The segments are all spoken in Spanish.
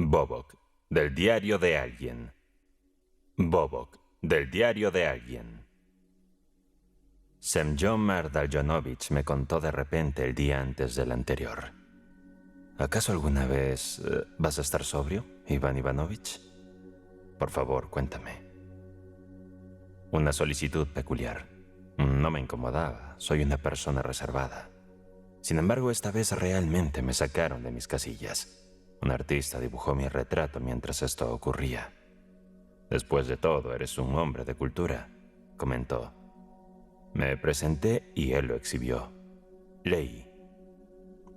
Bobok, del diario de alguien. Bobok, del diario de alguien. Semyon Mardaljonovich me contó de repente el día antes del anterior. ¿Acaso alguna vez vas a estar sobrio, Iván Ivanovich? Por favor, cuéntame. Una solicitud peculiar. No me incomodaba, soy una persona reservada. Sin embargo, esta vez realmente me sacaron de mis casillas. Un artista dibujó mi retrato mientras esto ocurría. Después de todo, eres un hombre de cultura, comentó. Me presenté y él lo exhibió. Leí.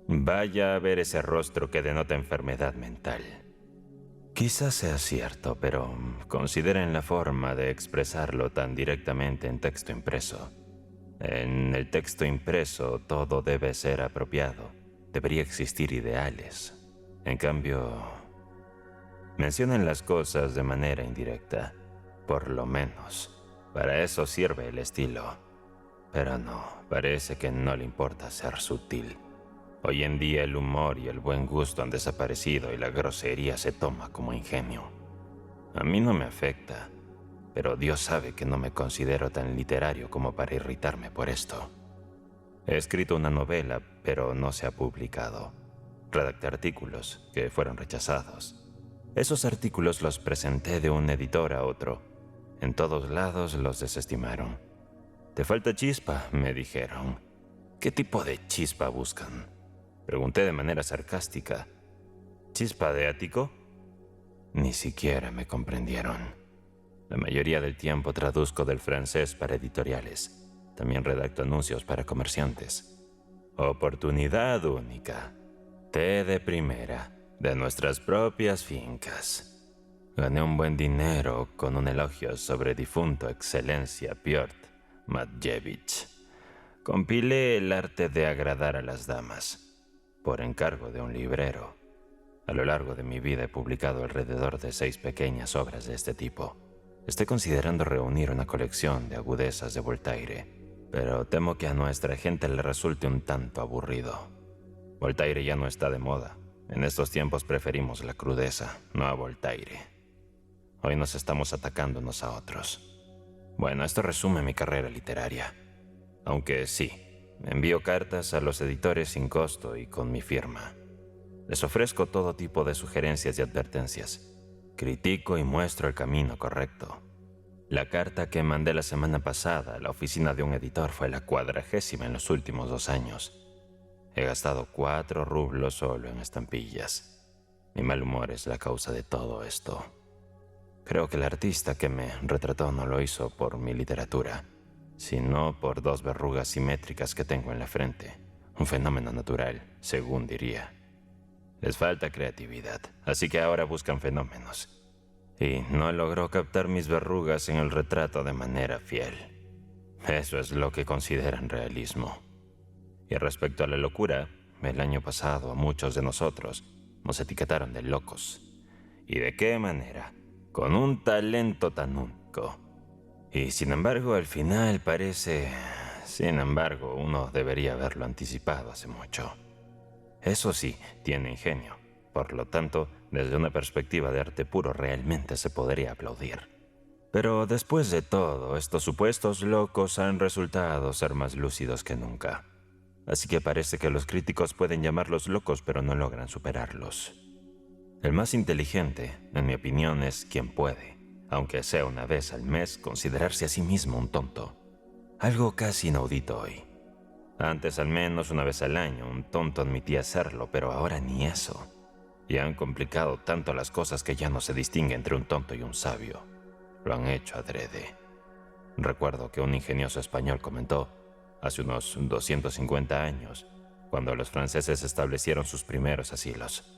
Vaya a ver ese rostro que denota enfermedad mental. Quizás sea cierto, pero consideren la forma de expresarlo tan directamente en texto impreso. En el texto impreso todo debe ser apropiado. Debería existir ideales. En cambio, mencionan las cosas de manera indirecta. Por lo menos, para eso sirve el estilo. Pero no, parece que no le importa ser sutil. Hoy en día el humor y el buen gusto han desaparecido y la grosería se toma como ingenio. A mí no me afecta, pero Dios sabe que no me considero tan literario como para irritarme por esto. He escrito una novela, pero no se ha publicado. Redacté artículos que fueron rechazados. Esos artículos los presenté de un editor a otro. En todos lados los desestimaron. «Te falta chispa», me dijeron. «¿Qué tipo de chispa buscan?», pregunté de manera sarcástica. «¿Chispa de ático?». Ni siquiera me comprendieron. La mayoría del tiempo traduzco del francés para editoriales. También redacto anuncios para comerciantes. Oportunidad única. Té de primera, de nuestras propias fincas. Gané un buen dinero con un elogio sobre difunto excelencia Piotr Matjevich. Compilé el arte de agradar a las damas, por encargo de un librero. A lo largo de mi vida he publicado alrededor de 6 pequeñas obras de este tipo. Estoy considerando reunir una colección de agudezas de Voltaire, pero temo que a nuestra gente le resulte un tanto aburrido. Voltaire ya no está de moda. En estos tiempos preferimos la crudeza, no a Voltaire. Hoy nos estamos atacando unos a otros. Bueno, esto resume mi carrera literaria. Aunque sí, envío cartas a los editores sin costo y con mi firma. Les ofrezco todo tipo de sugerencias y advertencias. Critico y muestro el camino correcto. La carta que mandé la semana pasada a la oficina de un editor fue la 40ª en los últimos 2 años. He gastado 4 rublos solo en estampillas. Mi mal humor es la causa de todo esto. Creo que el artista que me retrató no lo hizo por mi literatura, sino por 2 verrugas simétricas que tengo en la frente. Un fenómeno natural, según diría. Les falta creatividad, así que ahora buscan fenómenos. Y no logró captar mis verrugas en el retrato de manera fiel. Eso es lo que consideran realismo. Y respecto a la locura, el año pasado a muchos de nosotros nos etiquetaron de locos. ¿Y de qué manera? Con un talento tan único. Y sin embargo, al final parece... Sin embargo, uno debería haberlo anticipado hace mucho. Eso sí, tiene ingenio. Por lo tanto, desde una perspectiva de arte puro realmente se podría aplaudir. Pero después de todo, estos supuestos locos han resultado ser más lúcidos que nunca. Así que parece que los críticos pueden llamarlos locos, pero no logran superarlos. El más inteligente, en mi opinión, es quien puede, aunque sea una vez al mes, considerarse a sí mismo un tonto. Algo casi inaudito hoy. Antes, al menos una vez al año, un tonto admitía serlo, pero ahora ni eso. Y han complicado tanto las cosas que ya no se distingue entre un tonto y un sabio. Lo han hecho adrede. Recuerdo que un ingenioso español comentó, hace unos 250 años, cuando los franceses establecieron sus primeros asilos.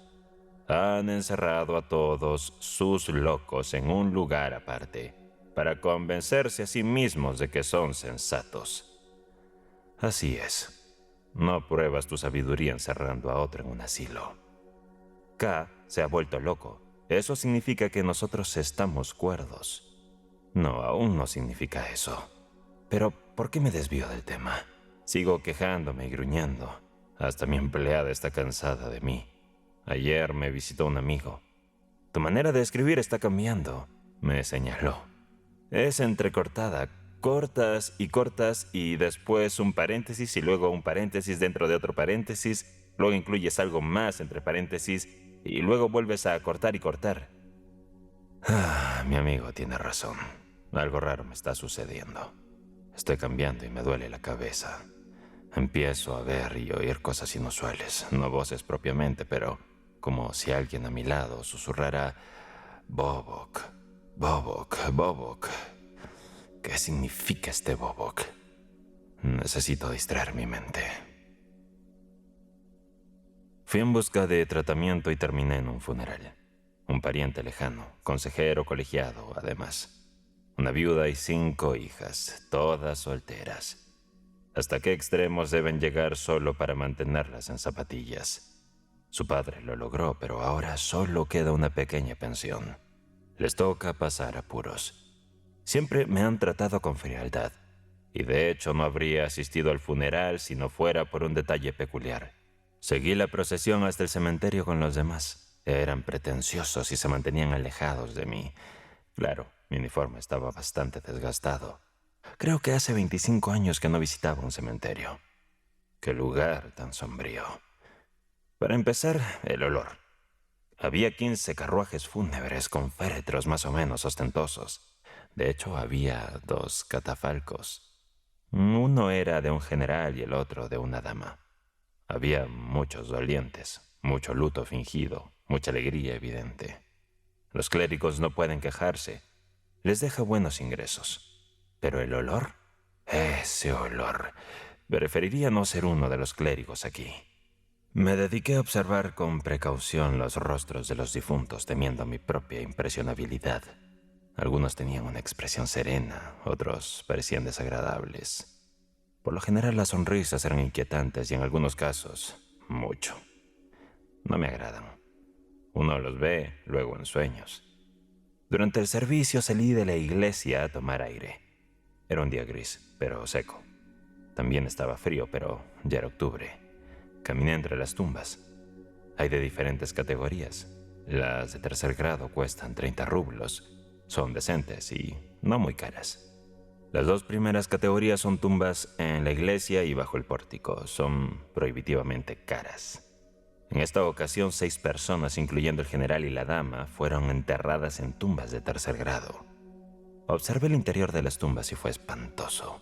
Han encerrado a todos sus locos en un lugar aparte, para convencerse a sí mismos de que son sensatos. Así es. No pruebas tu sabiduría encerrando a otro en un asilo. K se ha vuelto loco. Eso significa que nosotros estamos cuerdos. No, aún no significa eso. Pero, ¿por qué me desvío del tema? Sigo quejándome y gruñendo. Hasta mi empleada está cansada de mí. Ayer me visitó un amigo. Tu manera de escribir está cambiando, me señaló. Es entrecortada, cortas y después un paréntesis y luego un paréntesis dentro de otro paréntesis, luego incluyes algo más entre paréntesis y luego vuelves a cortar y cortar. Mi amigo tiene razón. Algo raro me está sucediendo. Estoy cambiando y me duele la cabeza. Empiezo a ver y oír cosas inusuales, no voces propiamente, pero como si alguien a mi lado susurrara Bobok, Bobok, Bobok. ¿Qué significa este Bobok? Necesito distraer mi mente. Fui en busca de tratamiento y terminé en un funeral. Un pariente lejano, consejero colegiado, además. Una viuda y 5 hijas, todas solteras. ¿Hasta qué extremos deben llegar solo para mantenerlas en zapatillas? Su padre lo logró, pero ahora solo queda una pequeña pensión. Les toca pasar apuros. Siempre me han tratado con frialdad, y de hecho no habría asistido al funeral si no fuera por un detalle peculiar. Seguí la procesión hasta el cementerio con los demás. Eran pretenciosos y se mantenían alejados de mí. Claro, mi uniforme estaba bastante desgastado. Creo que hace 25 años que no visitaba un cementerio. ¡Qué lugar tan sombrío! Para empezar, el olor. Había 15 carruajes fúnebres con féretros más o menos ostentosos. De hecho, había 2 catafalcos. Uno era de un general y el otro de una dama. Había muchos dolientes, mucho luto fingido, mucha alegría evidente. Los clérigos no pueden quejarse. Les deja buenos ingresos. Pero el olor, ese olor, preferiría no ser uno de los clérigos aquí. Me dediqué a observar con precaución los rostros de los difuntos, temiendo mi propia impresionabilidad. Algunos tenían una expresión serena, otros parecían desagradables. Por lo general las sonrisas eran inquietantes y en algunos casos, mucho. No me agradan. Uno los ve luego en sueños. Durante el servicio salí de la iglesia a tomar aire. Era un día gris, pero seco. También estaba frío, pero ya era octubre. Caminé entre las tumbas. Hay de diferentes categorías. Las de tercer grado cuestan 30 rublos. Son decentes y no muy caras. Las 2 primeras categorías son tumbas en la iglesia y bajo el pórtico. Son prohibitivamente caras. En esta ocasión 6 personas, incluyendo el general y la dama, fueron enterradas en tumbas de tercer grado. Observé el interior de las tumbas y fue espantoso.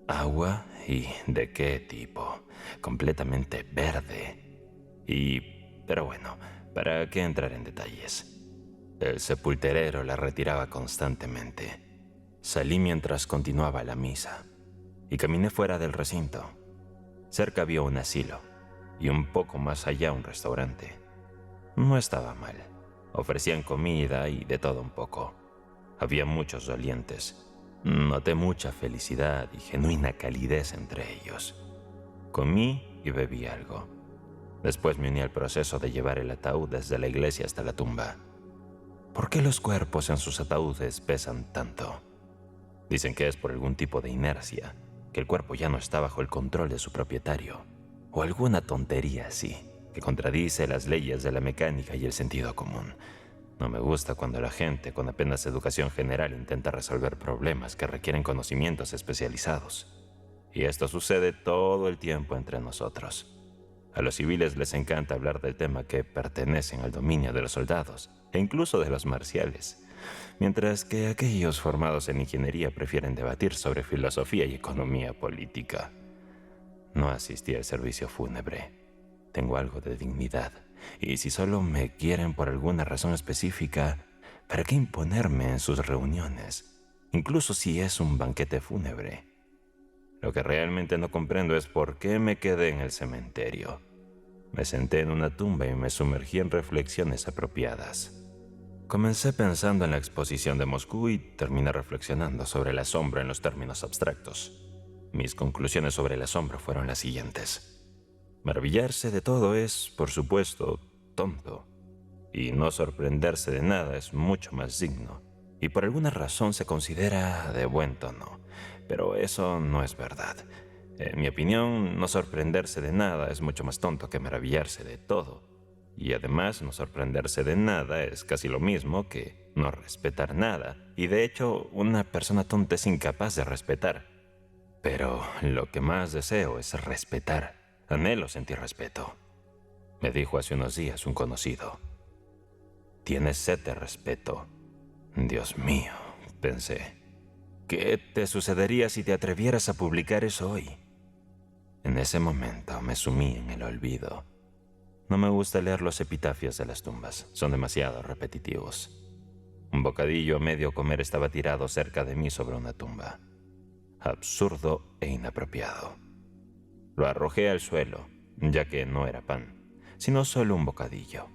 Agua, y ¿de qué tipo? Completamente verde. Pero bueno, ¿para qué entrar en detalles? El sepulturero la retiraba constantemente. Salí mientras continuaba la misa y caminé fuera del recinto. Cerca había un asilo y un poco más allá un restaurante. No estaba mal. Ofrecían comida y de todo un poco. Había muchos dolientes. Noté mucha felicidad y genuina calidez entre ellos. Comí y bebí algo. Después me uní al proceso de llevar el ataúd desde la iglesia hasta la tumba. ¿Por qué los cuerpos en sus ataúdes pesan tanto? Dicen que es por algún tipo de inercia, que el cuerpo ya no está bajo el control de su propietario, o alguna tontería así, que contradice las leyes de la mecánica y el sentido común. No me gusta cuando la gente con apenas educación general intenta resolver problemas que requieren conocimientos especializados. Y esto sucede todo el tiempo entre nosotros. A los civiles les encanta hablar del tema que pertenecen al dominio de los soldados e incluso de los marciales, mientras que aquellos formados en ingeniería prefieren debatir sobre filosofía y economía política. No asistí al servicio fúnebre. Tengo algo de dignidad, y si solo me quieren por alguna razón específica, ¿para qué imponerme en sus reuniones, incluso si es un banquete fúnebre? Lo que realmente no comprendo es por qué me quedé en el cementerio. Me senté en una tumba y me sumergí en reflexiones apropiadas. Comencé pensando en la exposición de Moscú y terminé reflexionando sobre el asombro en los términos abstractos. Mis conclusiones sobre el asombro fueron las siguientes. Maravillarse de todo es, por supuesto, tonto. Y no sorprenderse de nada es mucho más digno. Y por alguna razón se considera de buen tono. Pero eso no es verdad. En mi opinión, no sorprenderse de nada es mucho más tonto que maravillarse de todo. Y además, no sorprenderse de nada es casi lo mismo que no respetar nada. Y de hecho, una persona tonta es incapaz de respetar. Pero lo que más deseo es respetar. Anhelo sentir respeto. Me dijo hace unos días un conocido. Tienes sed de respeto. Dios mío, pensé. ¿Qué te sucedería si te atrevieras a publicar eso hoy? En ese momento me sumí en el olvido. No me gusta leer los epitafios de las tumbas, son demasiado repetitivos. Un bocadillo a medio comer estaba tirado cerca de mí sobre una tumba. Absurdo e inapropiado. Lo arrojé al suelo, ya que no era pan, sino solo un bocadillo,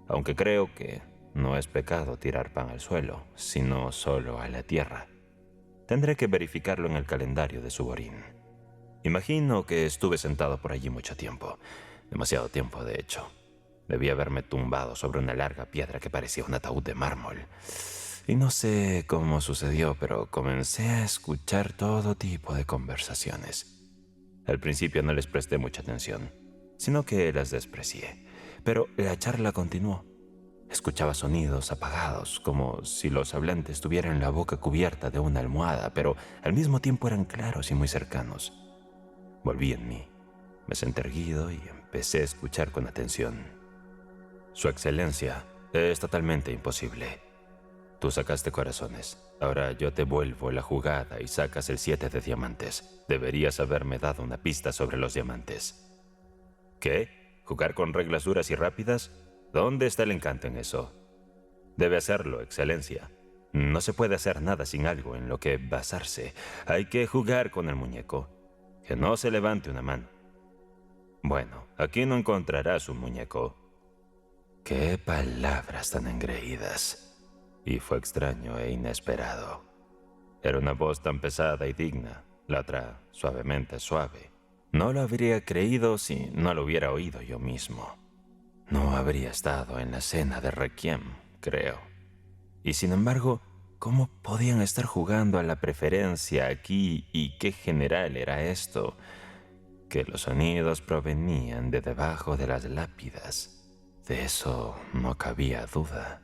aunque creo que no es pecado tirar pan al suelo, sino solo a la tierra. Tendré que verificarlo en el calendario de Suborín. Imagino que estuve sentado por allí mucho tiempo, demasiado tiempo de hecho. Debí haberme tumbado sobre una larga piedra que parecía un ataúd de mármol. Y no sé cómo sucedió, pero comencé a escuchar todo tipo de conversaciones. Al principio no les presté mucha atención, sino que las desprecié. Pero la charla continuó. Escuchaba sonidos apagados, como si los hablantes tuvieran la boca cubierta de una almohada, pero al mismo tiempo eran claros y muy cercanos. Volví en mí, me senté erguido y empecé a escuchar con atención. Su Excelencia, es totalmente imposible. Tú sacaste corazones. Ahora yo te vuelvo la jugada y sacas el 7 de diamantes. Deberías haberme dado una pista sobre los diamantes. ¿Qué? ¿Jugar con reglas duras y rápidas? ¿Dónde está el encanto en eso? Debe hacerlo, Excelencia. No se puede hacer nada sin algo en lo que basarse. Hay que jugar con el muñeco. Que no se levante una mano. Bueno, aquí no encontrarás un muñeco. ¡Qué palabras tan engreídas! Y fue extraño e inesperado. Era una voz tan pesada y digna, la otra suavemente suave. No lo habría creído si no lo hubiera oído yo mismo. No habría estado en la cena de Requiem, creo. Y sin embargo, ¿cómo podían estar jugando a la preferencia aquí y qué general era esto? Que los sonidos provenían de debajo de las lápidas. De eso no cabía duda.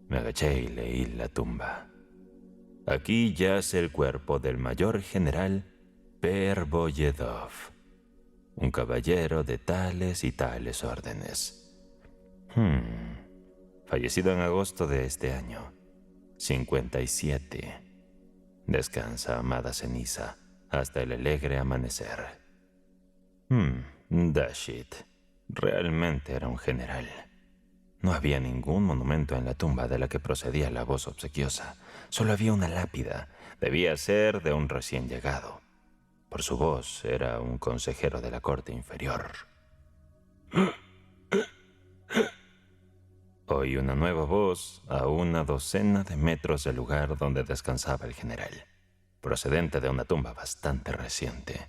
Me agaché y leí la tumba. Aquí yace el cuerpo del mayor general Pervoyedov, un caballero de tales y tales órdenes. Fallecido en agosto de este año, 57. Descansa, amada ceniza, hasta el alegre amanecer. Dashit. Realmente era un general. No había ningún monumento en la tumba de la que procedía la voz obsequiosa. Solo había una lápida. Debía ser de un recién llegado. Por su voz, era un consejero de la corte inferior. Oí una nueva voz a una docena de metros del lugar donde descansaba el general, procedente de una tumba bastante reciente.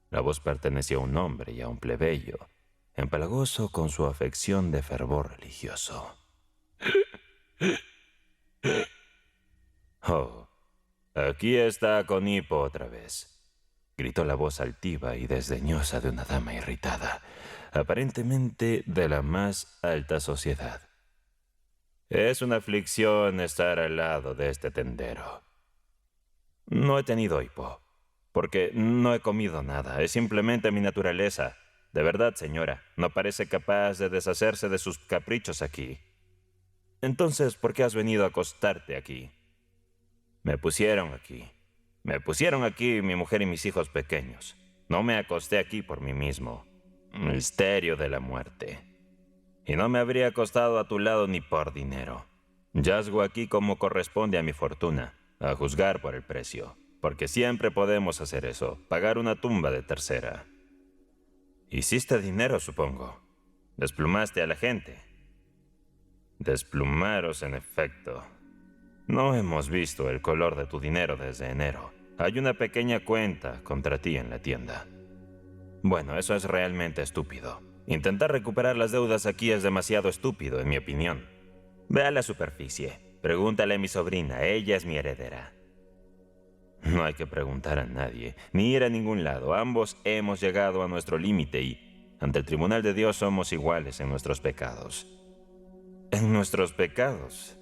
La voz pertenecía a un hombre y a un plebeyo, empalagoso con su afección de fervor religioso. «Oh, aquí está Conipo otra vez», gritó la voz altiva y desdeñosa de una dama irritada, aparentemente de la más alta sociedad. «Es una aflicción estar al lado de este tendero. No he tenido hipo, porque no he comido nada, es simplemente mi naturaleza. De verdad, señora, no parece capaz de deshacerse de sus caprichos aquí. Entonces, ¿por qué has venido a acostarte aquí?» Me pusieron aquí mi mujer y mis hijos pequeños. No me acosté aquí por mí mismo. Misterio de la muerte. Y no me habría acostado a tu lado ni por dinero. Yazgo aquí como corresponde a mi fortuna, a juzgar por el precio, porque siempre podemos hacer eso, pagar una tumba de tercera. Hiciste dinero, supongo. Desplumaste a la gente. Desplumaros, en efecto. No hemos visto el color de tu dinero desde enero. Hay una pequeña cuenta contra ti en la tienda. Bueno, eso es realmente estúpido. Intentar recuperar las deudas aquí es demasiado estúpido, en mi opinión. Ve a la superficie. Pregúntale a mi sobrina, ella es mi heredera. No hay que preguntar a nadie, ni ir a ningún lado. Ambos hemos llegado a nuestro límite y Ante el tribunal de Dios somos iguales en nuestros pecados. En nuestros pecados,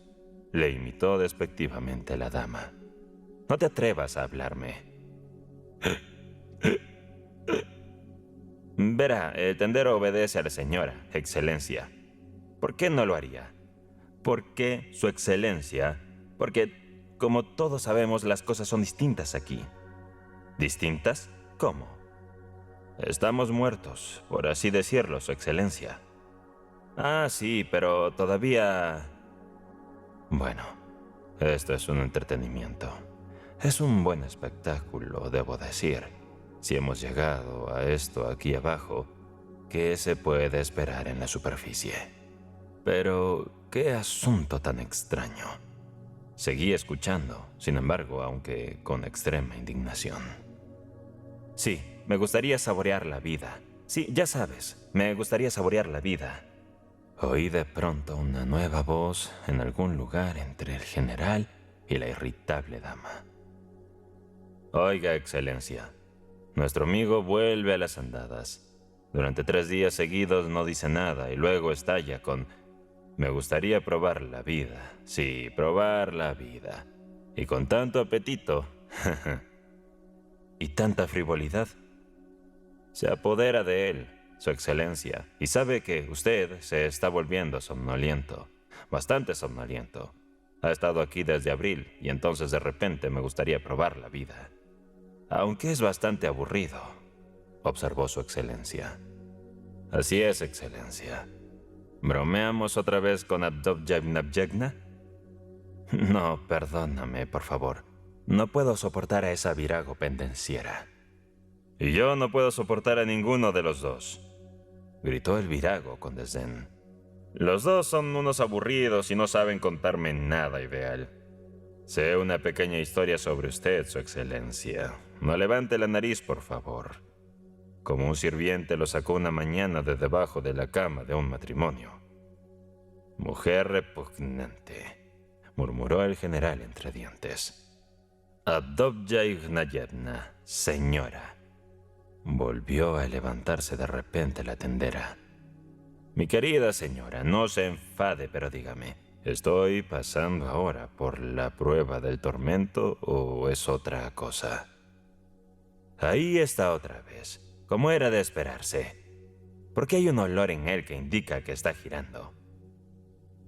le imitó despectivamente la dama. No te atrevas a hablarme. Verá, el tendero obedece a la señora, Excelencia. ¿Por qué no lo haría? ¿Por qué, Su Excelencia? Porque, como todos sabemos, las cosas son distintas aquí. ¿Distintas? ¿Cómo? Estamos muertos, por así decirlo, Su Excelencia. Ah, sí, pero todavía... Bueno, esto es un entretenimiento. Es un buen espectáculo, debo decir. Si hemos llegado a esto aquí abajo, ¿qué se puede esperar en la superficie? Pero, ¿qué asunto tan extraño? Seguí escuchando, sin embargo, aunque con extrema indignación. Sí, me gustaría saborear la vida. Sí, ya sabes, me gustaría saborear la vida. Oí de pronto una nueva voz en algún lugar entre el general y la irritable dama. Oiga, Excelencia, nuestro amigo vuelve a las andadas. Durante 3 días seguidos no dice nada y luego estalla con... Me gustaría probar la vida. Sí, probar la vida. Y con tanto apetito. Y tanta frivolidad. Se apodera de él, Su Excelencia, y sabe que usted se está volviendo somnoliento. Bastante somnoliento. Ha estado aquí desde abril y entonces de repente me gustaría probar la vida. Aunque es bastante aburrido, observó Su Excelencia. Así es, Excelencia. ¿Bromeamos otra vez con Abdov-Yevna? No, perdóname, por favor. No puedo soportar a esa virago pendenciera. Y yo no puedo soportar a ninguno de los dos, gritó el virago con desdén. Los dos son unos aburridos y no saben contarme nada ideal. Sé una pequeña historia sobre usted, Su Excelencia. No levante la nariz, por favor. Como un sirviente lo sacó una mañana de debajo de la cama de un matrimonio. Mujer repugnante, murmuró el general entre dientes. Abdovya Ignayevna, señora. Volvió a levantarse de repente la tendera. Mi querida señora, no se enfade, pero dígame, ¿estoy pasando ahora por la prueba del tormento o es otra cosa? Ahí está otra vez, como era de esperarse. ¿Por qué hay un olor en él que indica que está girando?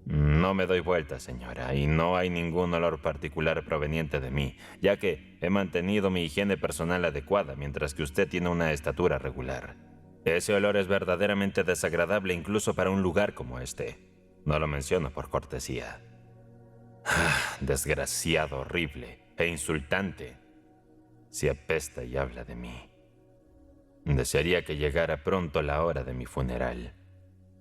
No me doy vuelta, señora, y no hay ningún olor particular proveniente de mí, ya que he mantenido mi higiene personal adecuada mientras que usted tiene una estatura regular. Ese olor es verdaderamente desagradable incluso para un lugar como este. No lo menciono por cortesía. Desgraciado, horrible e insultante. Si apesta y habla de mí. Desearía que llegara pronto la hora de mi funeral.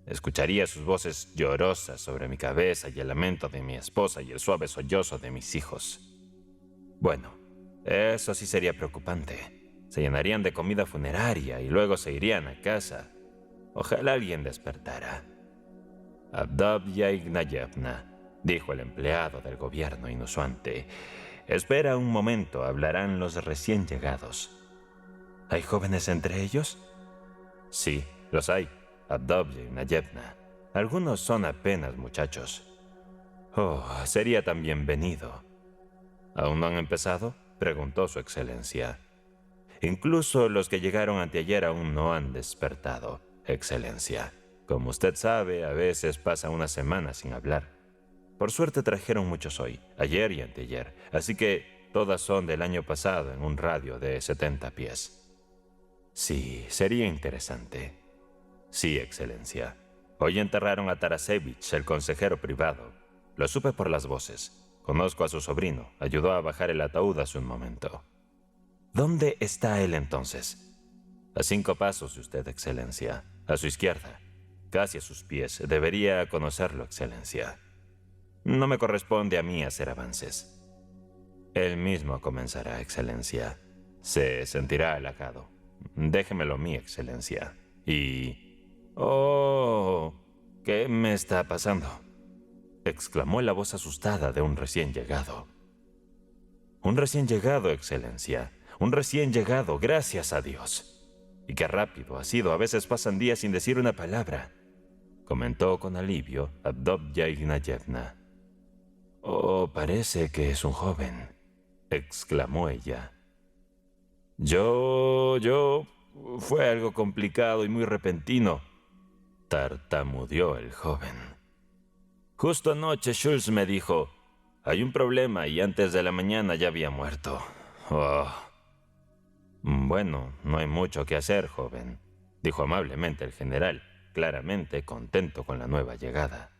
Escucharía sus voces llorosas sobre mi cabeza y el lamento de mi esposa y el suave sollozo de mis hijos. Bueno, eso sí sería preocupante. Se llenarían de comida funeraria y luego se irían a casa. Ojalá alguien despertara. Abdovya Ignayevna, dijo el empleado del gobierno inusuante. Espera un momento, hablarán los recién llegados. ¿Hay jóvenes entre ellos? Sí, los hay. Abdovya Ignayevna. Algunos son apenas muchachos. Oh, sería tan bienvenido. ¿Aún no han empezado?, preguntó Su Excelencia. Incluso los que llegaron anteayer aún no han despertado, Excelencia. Como usted sabe, a veces pasa una semana sin hablar. Por suerte trajeron muchos hoy, ayer y anteayer, así que todas son del año pasado en un radio de 70 pies. Sí, sería interesante. Sí, Excelencia. Hoy enterraron a Tarasevich, el consejero privado. Lo supe por las voces. Conozco a su sobrino. Ayudó a bajar el ataúd hace un momento. ¿Dónde está él entonces? A 5 pasos de usted, Excelencia. A su izquierda. Casi a sus pies. Debería conocerlo, Excelencia. No me corresponde a mí hacer avances. Él mismo comenzará, Excelencia. Se sentirá halagado. Déjemelo a mí, Excelencia. Y... ¡Oh! ¿Qué me está pasando?, exclamó la voz asustada de un recién llegado. Un recién llegado, Excelencia. Un recién llegado, gracias a Dios. Y qué rápido ha sido, a veces pasan días sin decir una palabra, comentó con alivio Avdotya Ignayevna. Oh, parece que es un joven, exclamó ella. Fue algo complicado y muy repentino, tartamudeó el joven. Justo anoche Schultz me dijo, hay un problema y antes de la mañana ya había muerto. Oh. Bueno, no hay mucho que hacer, joven, dijo amablemente el general, claramente contento con la nueva llegada.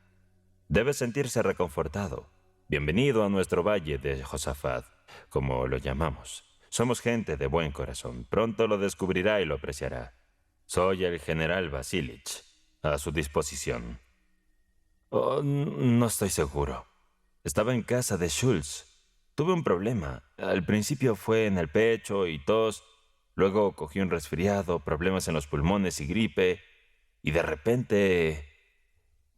Debe sentirse reconfortado. Bienvenido a nuestro valle de Josafat, como lo llamamos. Somos gente de buen corazón. Pronto lo descubrirá y lo apreciará. Soy el general Vasilich, a su disposición. Oh, no estoy seguro. Estaba en casa de Schultz. Tuve un problema. Al principio fue en el pecho y tos. Luego cogí un resfriado, problemas en los pulmones y gripe. Y de repente,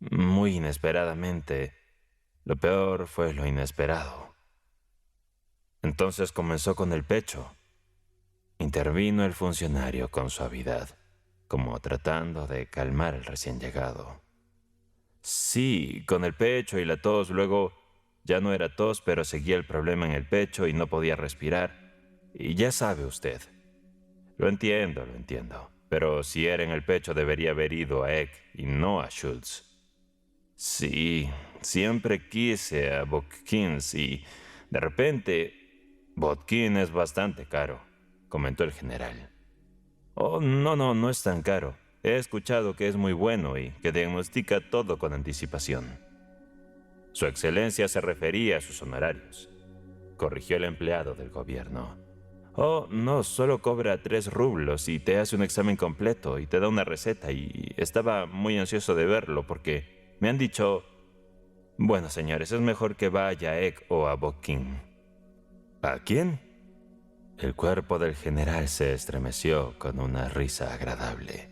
muy inesperadamente, lo peor fue lo inesperado. Entonces comenzó con el pecho. Intervino el funcionario con suavidad, como tratando de calmar al recién llegado. Sí, con el pecho y la tos. Luego ya no era tos, pero seguía el problema en el pecho y no podía respirar. Y ya sabe usted. Lo entiendo. Pero si era en el pecho debería haber ido a Eck y no a Schultz. Sí, siempre quise a Botkins y de repente... Botkin es bastante caro, comentó el general. Oh, no es tan caro. He escuchado que es muy bueno y que diagnostica todo con anticipación. Su excelencia se refería a sus honorarios, corrigió el empleado del gobierno. Oh, no, solo cobra 3 rublos y te hace un examen completo y te da una receta y estaba muy ansioso de verlo porque me han dicho... Bueno, señores, es mejor que vaya a Eck o a Botkin. ¿A quién? El cuerpo del general se estremeció con una risa agradable.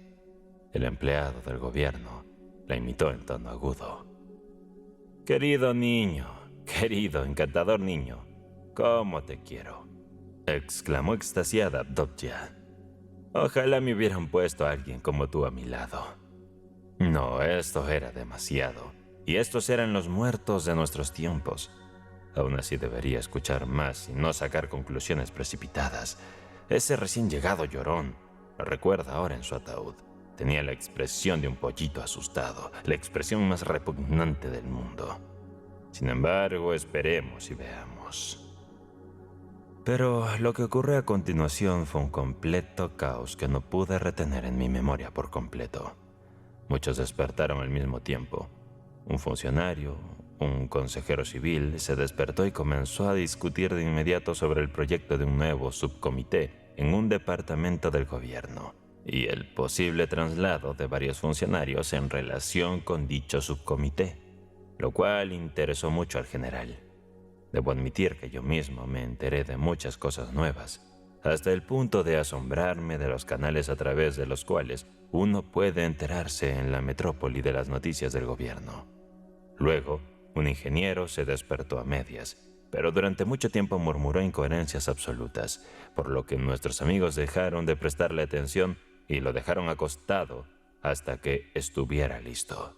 El empleado del gobierno la imitó en tono agudo. Querido niño, querido, encantador niño, ¿cómo te quiero?, exclamó extasiada Avdotya. Ojalá me hubieran puesto a alguien como tú a mi lado. No, esto era demasiado. Y estos eran los muertos de nuestros tiempos. Aún así debería escuchar más y no sacar conclusiones precipitadas. Ese recién llegado llorón, lo recuerda ahora en su ataúd. Tenía la expresión de un pollito asustado, la expresión más repugnante del mundo. Sin embargo, esperemos y veamos. Pero lo que ocurrió a continuación fue un completo caos que no pude retener en mi memoria por completo. Muchos despertaron al mismo tiempo. Un funcionario, un consejero civil, se despertó y comenzó a discutir de inmediato sobre el proyecto de un nuevo subcomité en un departamento del gobierno y el posible traslado de varios funcionarios en relación con dicho subcomité, lo cual interesó mucho al general. Debo admitir que yo mismo me enteré de muchas cosas nuevas, hasta el punto de asombrarme de los canales a través de los cuales uno puede enterarse en la metrópoli de las noticias del gobierno. Luego, un ingeniero se despertó a medias, pero durante mucho tiempo murmuró incoherencias absolutas, por lo que nuestros amigos dejaron de prestarle atención y lo dejaron acostado hasta que estuviera listo.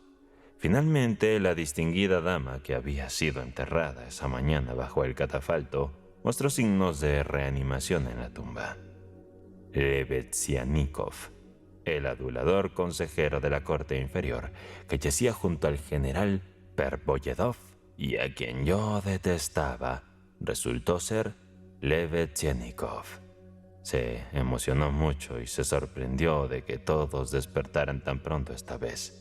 Finalmente, la distinguida dama que había sido enterrada esa mañana bajo el catafalco mostró signos de reanimación en la tumba. Lebezianikov, el adulador consejero de la corte inferior, que yacía junto al general Pervoyedov y a quien yo detestaba, resultó ser Lebezianikov. Se emocionó mucho y se sorprendió de que todos despertaran tan pronto esta vez.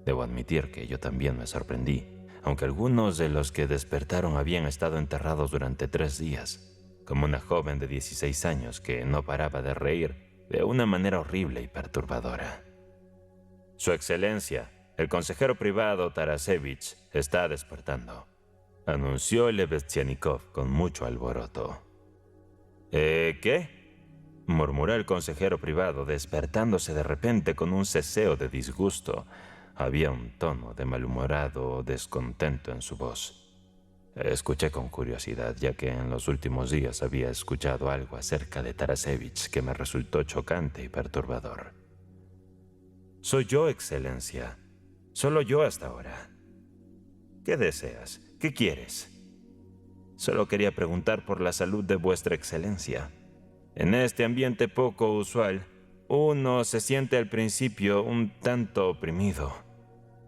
Debo admitir que yo también me sorprendí, aunque algunos de los que despertaron habían estado enterrados durante 3 días, como una joven de 16 años que no paraba de reír de una manera horrible y perturbadora. Su excelencia, el consejero privado Tarasevich, está despertando, anunció Lebezianikov con mucho alboroto. ¿Qué?, murmuró el consejero privado, despertándose de repente con un ceseo de disgusto. Había un tono de malhumorado descontento en su voz. Escuché con curiosidad, ya que en los últimos días había escuchado algo acerca de Tarasevich que me resultó chocante y perturbador. Soy yo, Excelencia. Solo yo hasta ahora. ¿Qué deseas? ¿Qué quieres? Solo quería preguntar por la salud de vuestra Excelencia. En este ambiente poco usual, uno se siente al principio un tanto oprimido.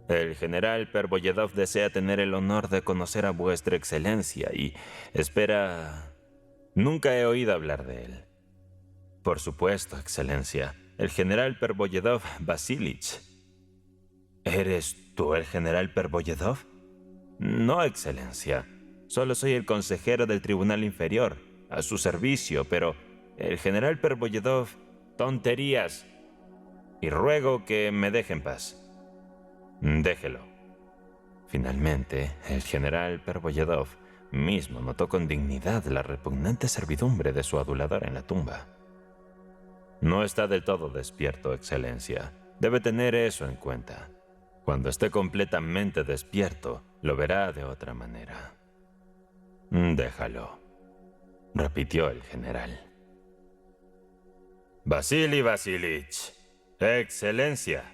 El general Pervoyedov desea tener el honor de conocer a vuestra Excelencia y espera... Nunca he oído hablar de él. Por supuesto, Excelencia, el general Pervoyedov Vasilich. ¿Eres tú el general Pervoyedov? No, Excelencia. Solo soy el consejero del Tribunal Inferior, a su servicio, pero el general Pervoyedov... ¡Tonterías! Y ruego que me deje en paz. Déjelo. Finalmente, el general Pervoyedov mismo notó con dignidad la repugnante servidumbre de su adulador en la tumba. No está del todo despierto, Excelencia. Debe tener eso en cuenta. Cuando esté completamente despierto, lo verá de otra manera. Déjalo, repitió el general. Vasily Vasilich, Excelencia,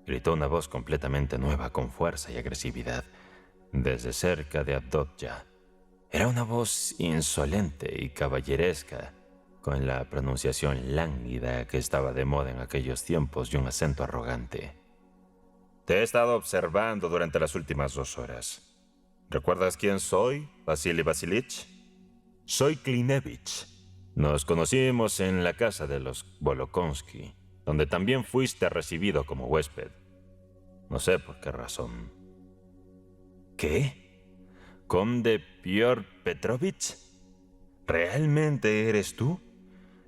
gritó una voz completamente nueva con fuerza y agresividad desde cerca de Avdotya. Era una voz insolente y caballeresca, con la pronunciación lánguida que estaba de moda en aquellos tiempos y un acento arrogante. Te he estado observando durante las últimas 2 horas. ¿Recuerdas quién soy, Vasily Vasilich? Soy Klinevich. Nos conocimos en la casa de los Volokonsky, donde también fuiste recibido como huésped. No sé por qué razón. ¿Qué? ¿Conde Piotr Petrovich? ¿Realmente eres tú?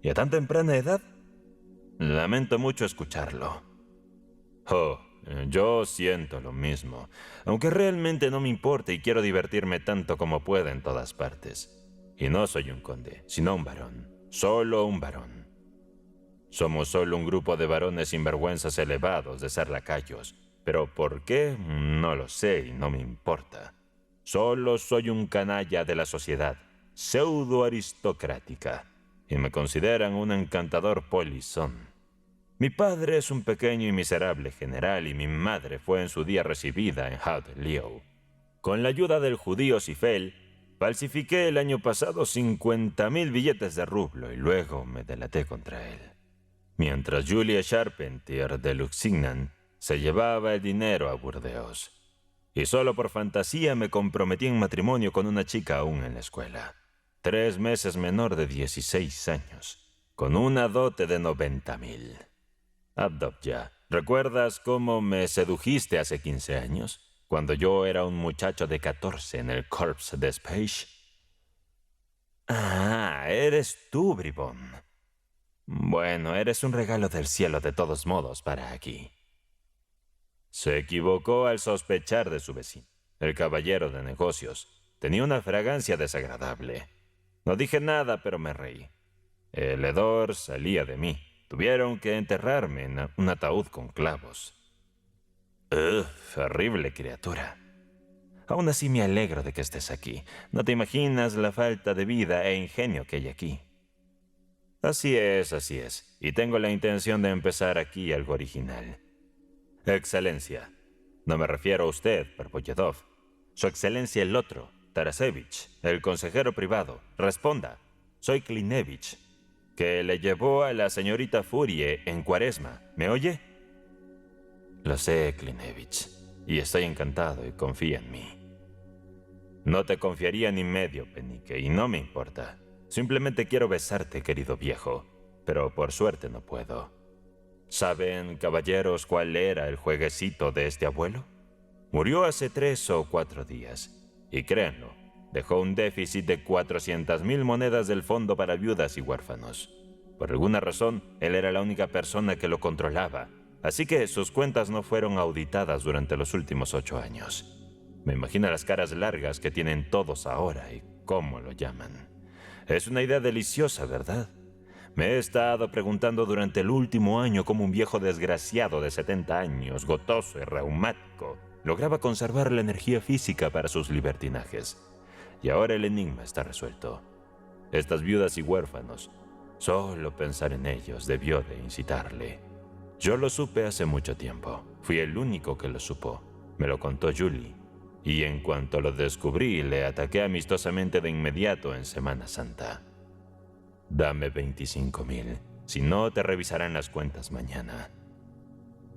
¿Y a tan temprana edad? Lamento mucho escucharlo. Oh, yo siento lo mismo, aunque realmente no me importa y quiero divertirme tanto como pueda en todas partes. Y no soy un conde, sino un varón. Solo un varón. Somos solo un grupo de varones sinvergüenzas elevados de ser lacayos. Pero ¿por qué? No lo sé y no me importa. Solo soy un canalla de la sociedad, pseudo-aristocrática, y me consideran un encantador polizón. Mi padre es un pequeño y miserable general y mi madre fue en su día recibida en Haut-Lieu. Con la ayuda del judío Sifel, falsifiqué el año pasado 50.000 billetes de rublo y luego me delaté contra él. Mientras Julia Charpentier de Lusignan se llevaba el dinero a Burdeos. Y solo por fantasía me comprometí en matrimonio con una chica aún en la escuela, 3 meses menor de 16 años, con una dote de 90.000. Avdotya, ¿recuerdas cómo me sedujiste hace 15 años? Cuando yo era un muchacho de 14 en el Corps de Speiche. Ah, eres tú, bribón. Bueno, eres un regalo del cielo de todos modos para aquí. Se equivocó al sospechar de su vecino. El caballero de negocios tenía una fragancia desagradable. No dije nada, pero me reí. El hedor salía de mí. Tuvieron que enterrarme en un ataúd con clavos. Horrible criatura. Aún así me alegro de que estés aquí. No te imaginas la falta de vida e ingenio que hay aquí. Así es. Y tengo la intención de empezar aquí algo original. Excelencia. No me refiero a usted, Pervoyedov. Su Excelencia el otro, Tarasevich, el consejero privado. Responda. Soy Klinevich, que le llevó a la señorita Furie en Cuaresma. ¿Me oye? Lo sé, Klinevich, y estoy encantado y confía en mí. No te confiaría ni medio penique y no me importa. Simplemente quiero besarte, querido viejo, pero por suerte no puedo. ¿Saben, caballeros, cuál era el jueguecito de este abuelo? Murió hace 3 o 4 días, y créanlo, dejó un déficit de 400.000 monedas del fondo para viudas y huérfanos. Por alguna razón, él era la única persona que lo controlaba, así que sus cuentas no fueron auditadas durante los últimos 8 años. Me imagino las caras largas que tienen todos ahora y cómo lo llaman. Es una idea deliciosa, ¿verdad? Me he estado preguntando durante el último año cómo un viejo desgraciado de 70 años, gotoso y reumático, lograba conservar la energía física para sus libertinajes. Y ahora el enigma está resuelto. Estas viudas y huérfanos, solo pensar en ellos debió de incitarle. Yo lo supe hace mucho tiempo. Fui el único que lo supo. Me lo contó Julie. Y en cuanto lo descubrí, le ataqué amistosamente de inmediato en Semana Santa. Dame 25,000. Si no, te revisarán las cuentas mañana.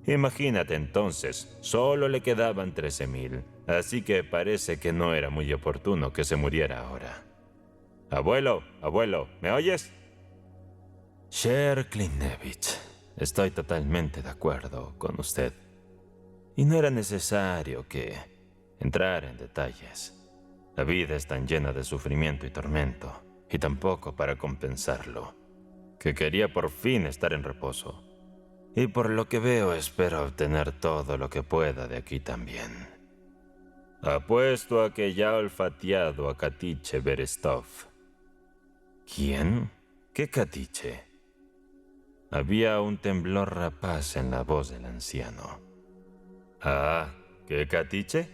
Imagínate entonces, solo le quedaban 13,000. Así que parece que no era muy oportuno que se muriera ahora. Abuelo, ¿me oyes? Cher Klinevich, estoy totalmente de acuerdo con usted. Y no era necesario que entrar en detalles. La vida es tan llena de sufrimiento y tormento, y tampoco para compensarlo, que quería por fin estar en reposo. Y por lo que veo, espero obtener todo lo que pueda de aquí también. Apuesto a que ya ha olfateado a Katiche Berestov. ¿Quién? ¿Qué Katiche? Había un temblor rapaz en la voz del anciano. Ah, ¿qué Katiche?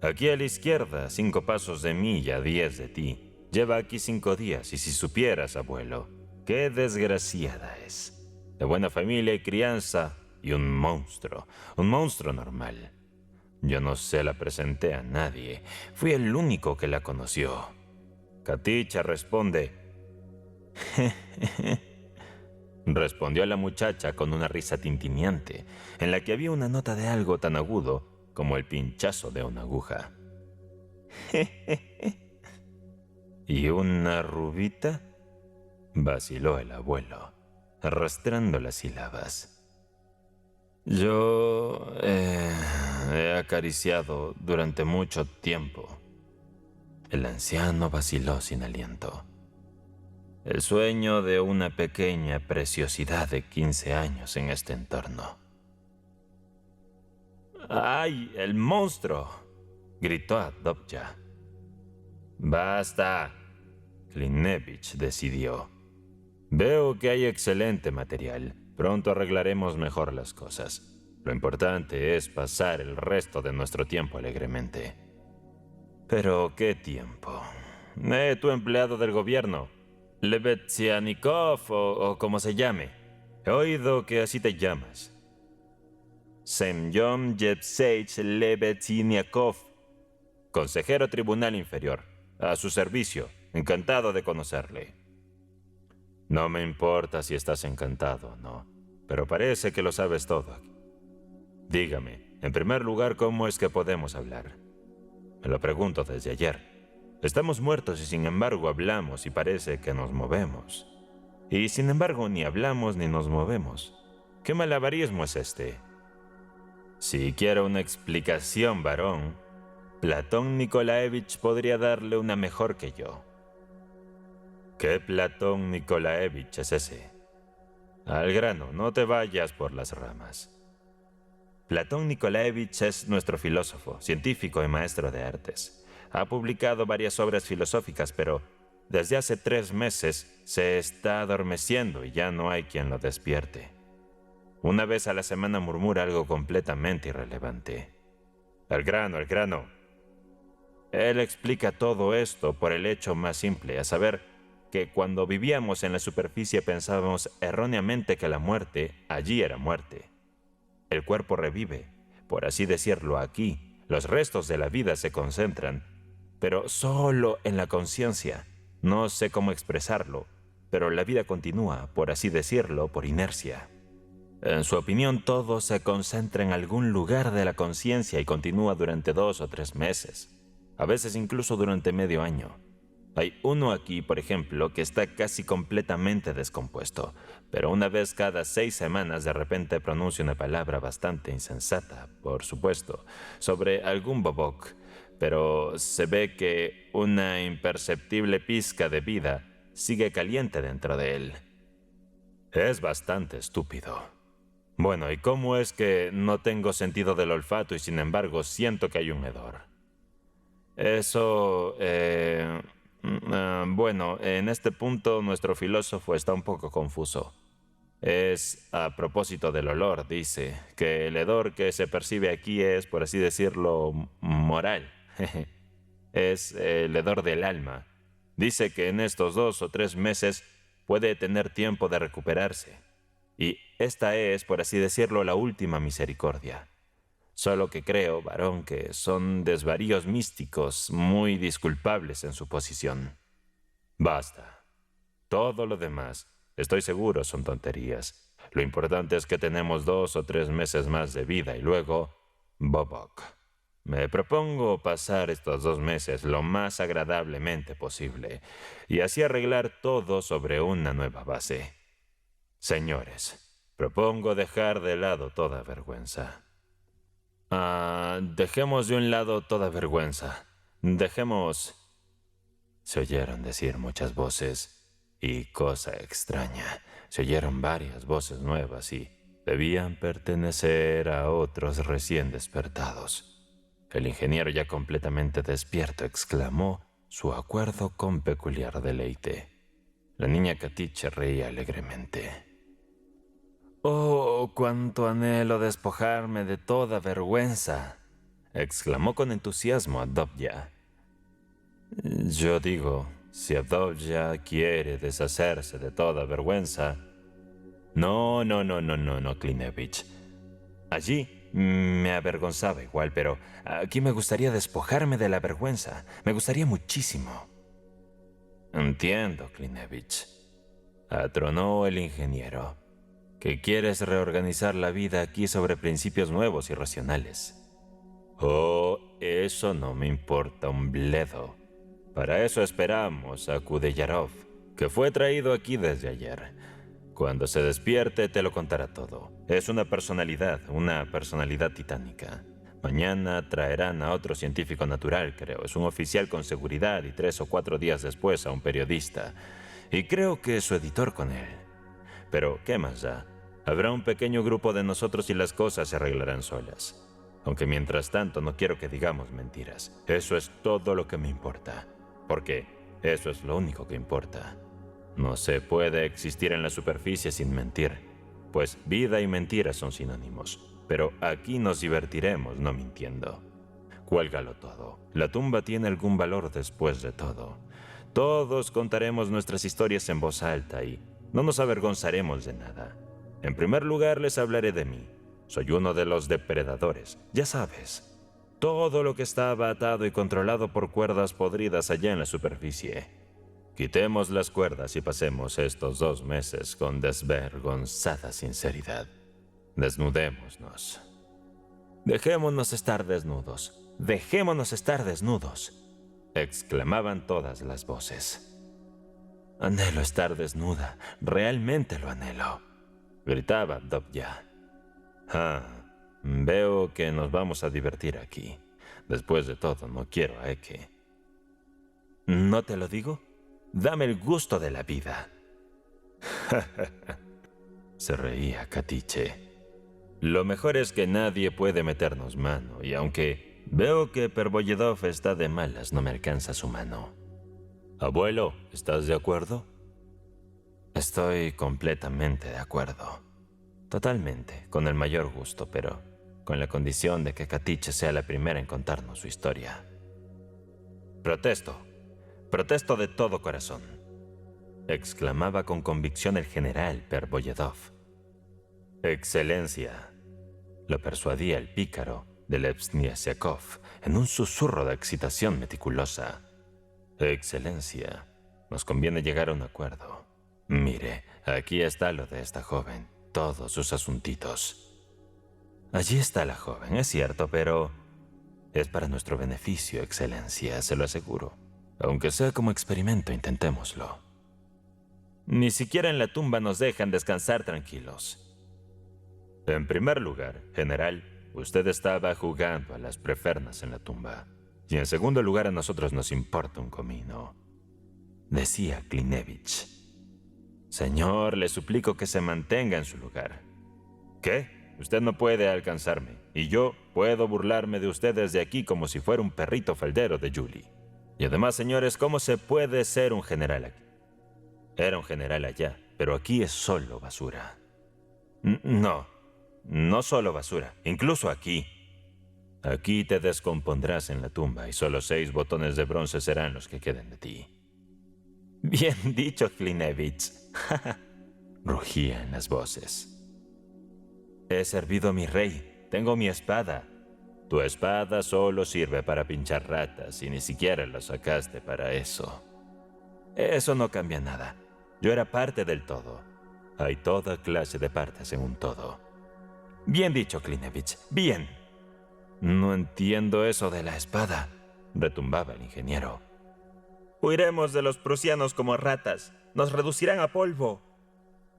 Aquí a la izquierda, 5 pasos de mí y a 10 de ti. Lleva aquí 5 días y si supieras, abuelo, qué desgraciada es. De buena familia y crianza y un monstruo normal. Yo no se la presenté a nadie, fui el único que la conoció. Katicha responde. Respondió la muchacha con una risa tintineante, en la que había una nota de algo tan agudo como el pinchazo de una aguja. ¿Y una rubita? Vaciló el abuelo, arrastrando las sílabas. Yo he acariciado durante mucho tiempo. El anciano vaciló sin aliento. El sueño de una pequeña preciosidad de 15 años en este entorno. ¡Ay, el monstruo!, gritó Adobja. ¡Basta!, Klinevich decidió. Veo que hay excelente material. Pronto arreglaremos mejor las cosas. Lo importante es pasar el resto de nuestro tiempo alegremente. ¿Pero qué tiempo? Tu empleado del gobierno, Lebezianikov o como se llame. He oído que así te llamas. Semyon Yevseich Lebezianikov, consejero tribunal inferior. A su servicio. Encantado de conocerle. No me importa si estás encantado o no, pero parece que lo sabes todo. Dígame, en primer lugar, ¿cómo es que podemos hablar? Me lo pregunto desde ayer. Estamos muertos y sin embargo hablamos y parece que nos movemos. Y sin embargo ni hablamos ni nos movemos. ¿Qué malabarismo es este? Si quiero una explicación, varón, Platón Nikolaevich podría darle una mejor que yo. ¿Qué Platón Nikolaevich es ese? Al grano, no te vayas por las ramas. Platón Nikolaevich es nuestro filósofo, científico y maestro de artes. Ha publicado varias obras filosóficas, pero desde hace 3 meses se está adormeciendo y ya no hay quien lo despierte. Una vez a la semana murmura algo completamente irrelevante. Al grano, al grano. Él explica todo esto por el hecho más simple, a saber, que cuando vivíamos en la superficie pensábamos erróneamente que la muerte allí era muerte. El cuerpo revive, por así decirlo aquí, los restos de la vida se concentran, pero solo en la conciencia. No sé cómo expresarlo, pero la vida continúa, por así decirlo, por inercia. En su opinión, todo se concentra en algún lugar de la conciencia y continúa durante 2 o 3 meses, a veces incluso durante medio año. Hay uno aquí, por ejemplo, que está casi completamente descompuesto, pero una vez cada 6 semanas de repente pronuncia una palabra bastante insensata, por supuesto, sobre algún bobok, pero se ve que una imperceptible pizca de vida sigue caliente dentro de él. Es bastante estúpido. Bueno, ¿y cómo es que no tengo sentido del olfato y sin embargo siento que hay un hedor? Eso, bueno, en este punto nuestro filósofo está un poco confuso. Es a propósito del olor, dice, que el hedor que se percibe aquí es, por así decirlo, moral. Es el hedor del alma. Dice que en estos 2 o 3 meses puede tener tiempo de recuperarse. Y esta es, por así decirlo, la última misericordia. Solo que creo, varón, que son desvaríos místicos muy disculpables en su posición. Basta. Todo lo demás, estoy seguro, son tonterías. Lo importante es que tenemos 2 o 3 meses más de vida y luego, Bobok. Me propongo pasar estos 2 meses lo más agradablemente posible y así arreglar todo sobre una nueva base. Señores, propongo dejar de lado toda vergüenza. Dejemos de un lado toda vergüenza. Dejemos... Se oyeron decir muchas voces y, cosa extraña, se oyeron varias voces nuevas y debían pertenecer a otros recién despertados. El ingeniero, ya completamente despierto, exclamó su acuerdo con peculiar deleite. La niña Katiche reía alegremente. «Oh, cuánto anhelo despojarme de toda vergüenza», exclamó con entusiasmo Adobya. Yo digo, si Adobya quiere deshacerse de toda vergüenza... No, Klinevich. Allí me avergonzaba igual, pero aquí me gustaría despojarme de la vergüenza. Me gustaría muchísimo. Entiendo, Klinevich, atronó el ingeniero, que quieres reorganizar la vida aquí sobre principios nuevos y racionales. Oh, eso no me importa un bledo. Para eso esperamos a Kudeyarov, que fue traído aquí desde ayer. Cuando se despierte te lo contará todo. Es una personalidad titánica. Mañana traerán a otro científico natural, creo. Es un oficial con seguridad y 3 o 4 días después a un periodista. Y creo que su editor con él. Pero, ¿qué más da? Habrá un pequeño grupo de nosotros y las cosas se arreglarán solas. Aunque mientras tanto no quiero que digamos mentiras. Eso es todo lo que me importa. Porque eso es lo único que importa. No se puede existir en la superficie sin mentir, pues vida y mentira son sinónimos. Pero aquí nos divertiremos no mintiendo. Cuélgalo todo. La tumba tiene algún valor después de todo. Todos contaremos nuestras historias en voz alta y no nos avergonzaremos de nada. En primer lugar les hablaré de mí. Soy uno de los depredadores, ya sabes. Todo lo que estaba atado y controlado por cuerdas podridas allá en la superficie. Quitemos las cuerdas y pasemos estos 2 meses con desvergonzada sinceridad. Desnudémonos. Dejémonos estar desnudos. Dejémonos estar desnudos, exclamaban todas las voces. Anhelo estar desnuda, realmente lo anhelo, gritaba Dobya. Veo que nos vamos a divertir aquí. Después de todo, no quiero a Eke. ¿No te lo digo? Dame el gusto de la vida. Se reía Katiche. Lo mejor es que nadie puede meternos mano, y aunque veo que Pervoyedov está de malas, no me alcanza su mano. Abuelo, ¿estás de acuerdo? Estoy completamente de acuerdo. Totalmente, con el mayor gusto, pero con la condición de que Katiche sea la primera en contarnos su historia. Protesto de todo corazón, exclamaba con convicción el general Pervoyedov. Excelencia, lo persuadía el pícaro de Levsniesiakov en un susurro de excitación meticulosa. Excelencia, nos conviene llegar a un acuerdo. Mire, aquí está lo de esta joven, todos sus asuntitos. Allí está la joven, es cierto, pero es para nuestro beneficio, Excelencia, se lo aseguro. Aunque sea como experimento, intentémoslo. Ni siquiera en la tumba nos dejan descansar tranquilos. En primer lugar, general, usted estaba jugando a las prefernas en la tumba. Y en segundo lugar, a nosotros nos importa un comino, decía Klinevich. Señor, le suplico que se mantenga en su lugar. ¿Qué? Usted no puede alcanzarme, y yo puedo burlarme de usted desde aquí como si fuera un perrito faldero de Julie. Y además, señores, ¿cómo se puede ser un general aquí? Era un general allá, pero aquí es solo basura. No, no solo basura, incluso aquí. Aquí te descompondrás en la tumba y solo 6 botones de bronce serán los que queden de ti. Bien dicho, Klinevitz. Rugía en las voces. He servido a mi rey. Tengo mi espada. Tu espada solo sirve para pinchar ratas y ni siquiera la sacaste para eso. Eso no cambia nada. Yo era parte del todo. Hay toda clase de partes en un todo. Bien dicho, Klinevitz. Bien. No entiendo eso de la espada, retumbaba el ingeniero. Huiremos de los prusianos como ratas. Nos reducirán a polvo.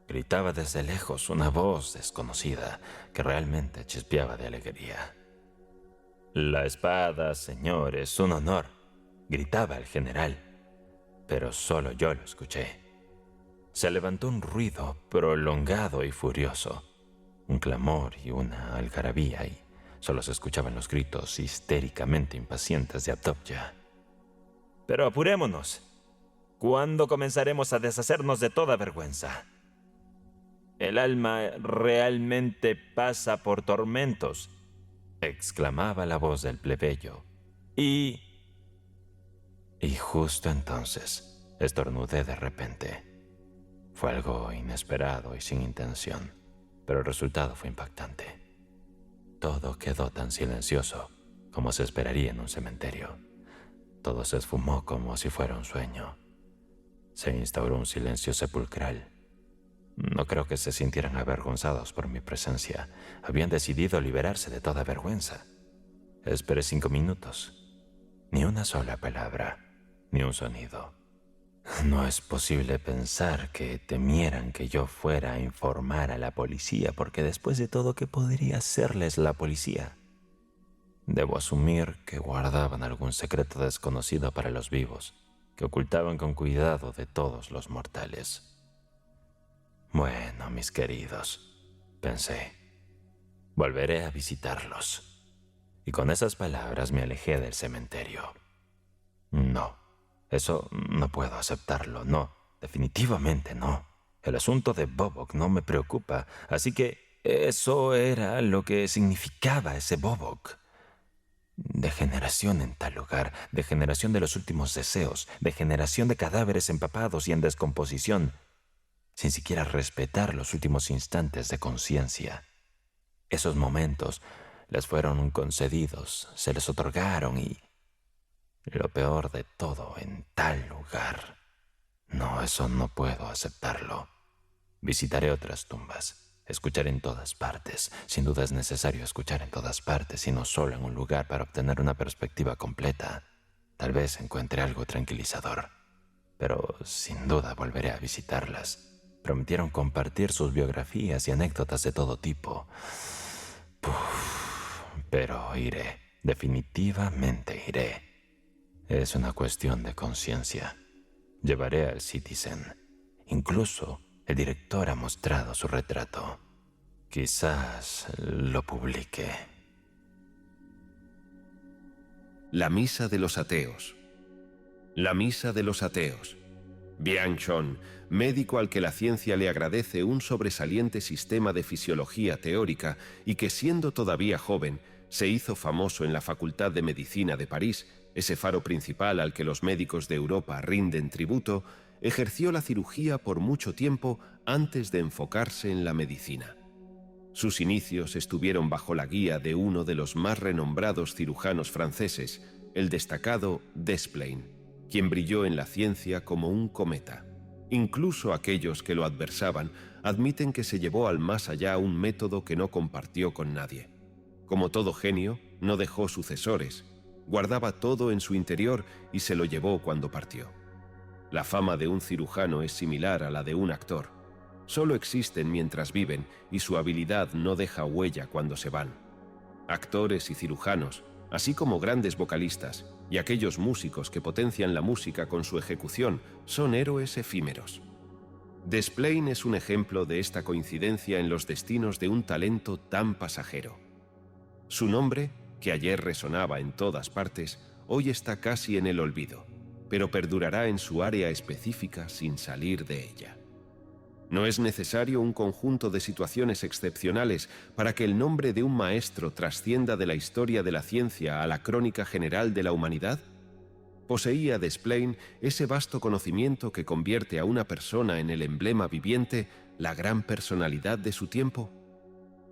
Gritaba desde lejos una voz desconocida que realmente chispeaba de alegría. La espada, señor, es un honor, gritaba el general. Pero solo yo lo escuché. Se levantó un ruido prolongado y furioso. Un clamor y una algarabía y solo se escuchaban los gritos histéricamente impacientes de Avdotya. Pero apurémonos. ¿Cuándo comenzaremos a deshacernos de toda vergüenza? El alma realmente pasa por tormentos, exclamaba la voz del plebeyo. Y justo entonces estornudé de repente. Fue algo inesperado y sin intención, pero el resultado fue impactante. Todo quedó tan silencioso como se esperaría en un cementerio. Todo se esfumó como si fuera un sueño. Se instauró un silencio sepulcral. No creo que se sintieran avergonzados por mi presencia. Habían decidido liberarse de toda vergüenza. Esperé 5 minutos. Ni una sola palabra, ni un sonido. No es posible pensar que temieran que yo fuera a informar a la policía, porque después de todo, ¿qué podría hacerles la policía? Debo asumir que guardaban algún secreto desconocido para los vivos, que ocultaban con cuidado de todos los mortales. Bueno, mis queridos, pensé, volveré a visitarlos. Y con esas palabras me alejé del cementerio. No, eso no puedo aceptarlo, no, definitivamente no. El asunto de Bobok no me preocupa, así que eso era lo que significaba ese Bobok. Degeneración en tal lugar, degeneración de los últimos deseos, degeneración de cadáveres empapados y en descomposición, sin siquiera respetar los últimos instantes de conciencia. Esos momentos les fueron concedidos, se les otorgaron y lo peor de todo en tal lugar. No, eso no puedo aceptarlo. Visitaré otras tumbas. Escuchar en todas partes. Sin duda es necesario escuchar en todas partes y no solo en un lugar para obtener una perspectiva completa. Tal vez encuentre algo tranquilizador. Pero sin duda volveré a visitarlas. Prometieron compartir sus biografías y anécdotas de todo tipo. Pero iré. Definitivamente iré. Es una cuestión de conciencia. Llevaré al Citizen. Incluso el director ha mostrado su retrato. Quizás lo publique. La misa de los ateos. La misa de los ateos. Bianchon, médico al que la ciencia le agradece un sobresaliente sistema de fisiología teórica y que siendo todavía joven se hizo famoso en la Facultad de Medicina de París, ese faro principal al que los médicos de Europa rinden tributo, ejerció la cirugía por mucho tiempo antes de enfocarse en la medicina. Sus inicios estuvieron bajo la guía de uno de los más renombrados cirujanos franceses, el destacado Desplein, quien brilló en la ciencia como un cometa. Incluso aquellos que lo adversaban admiten que se llevó al más allá un método que no compartió con nadie. Como todo genio, no dejó sucesores, guardaba todo en su interior y se lo llevó cuando partió. La fama de un cirujano es similar a la de un actor. Solo existen mientras viven y su habilidad no deja huella cuando se van. Actores y cirujanos, así como grandes vocalistas y aquellos músicos que potencian la música con su ejecución, son héroes efímeros. Desplein es un ejemplo de esta coincidencia en los destinos de un talento tan pasajero. Su nombre, que ayer resonaba en todas partes, hoy está casi en el olvido, pero perdurará en su área específica sin salir de ella. No es necesario un conjunto de situaciones excepcionales para que el nombre de un maestro trascienda de la historia de la ciencia a la crónica general de la humanidad. ¿Poseía Desplain ese vasto conocimiento que convierte a una persona en el emblema viviente, la gran personalidad de su tiempo?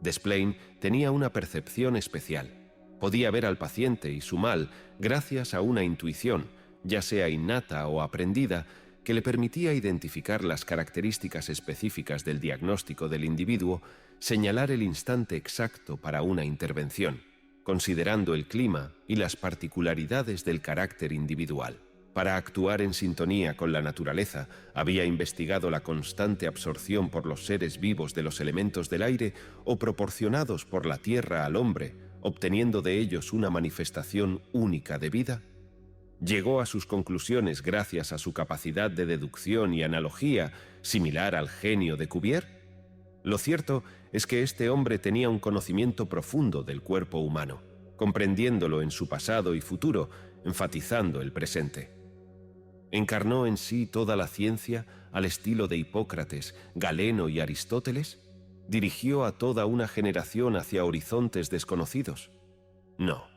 Desplain tenía una percepción especial. Podía ver al paciente y su mal gracias a una intuición, ya sea innata o aprendida, que le permitía identificar las características específicas del diagnóstico del individuo, señalar el instante exacto para una intervención, considerando el clima y las particularidades del carácter individual. Para actuar en sintonía con la naturaleza, había investigado la constante absorción por los seres vivos de los elementos del aire o proporcionados por la tierra al hombre, obteniendo de ellos una manifestación única de vida. Llegó a sus conclusiones gracias a su capacidad de deducción y analogía, similar al genio de Cuvier. Lo cierto es que este hombre tenía un conocimiento profundo del cuerpo humano, comprendiéndolo en su pasado y futuro, enfatizando el presente. ¿Encarnó en sí toda la ciencia al estilo de Hipócrates, Galeno y Aristóteles? ¿Dirigió a toda una generación hacia horizontes desconocidos? No.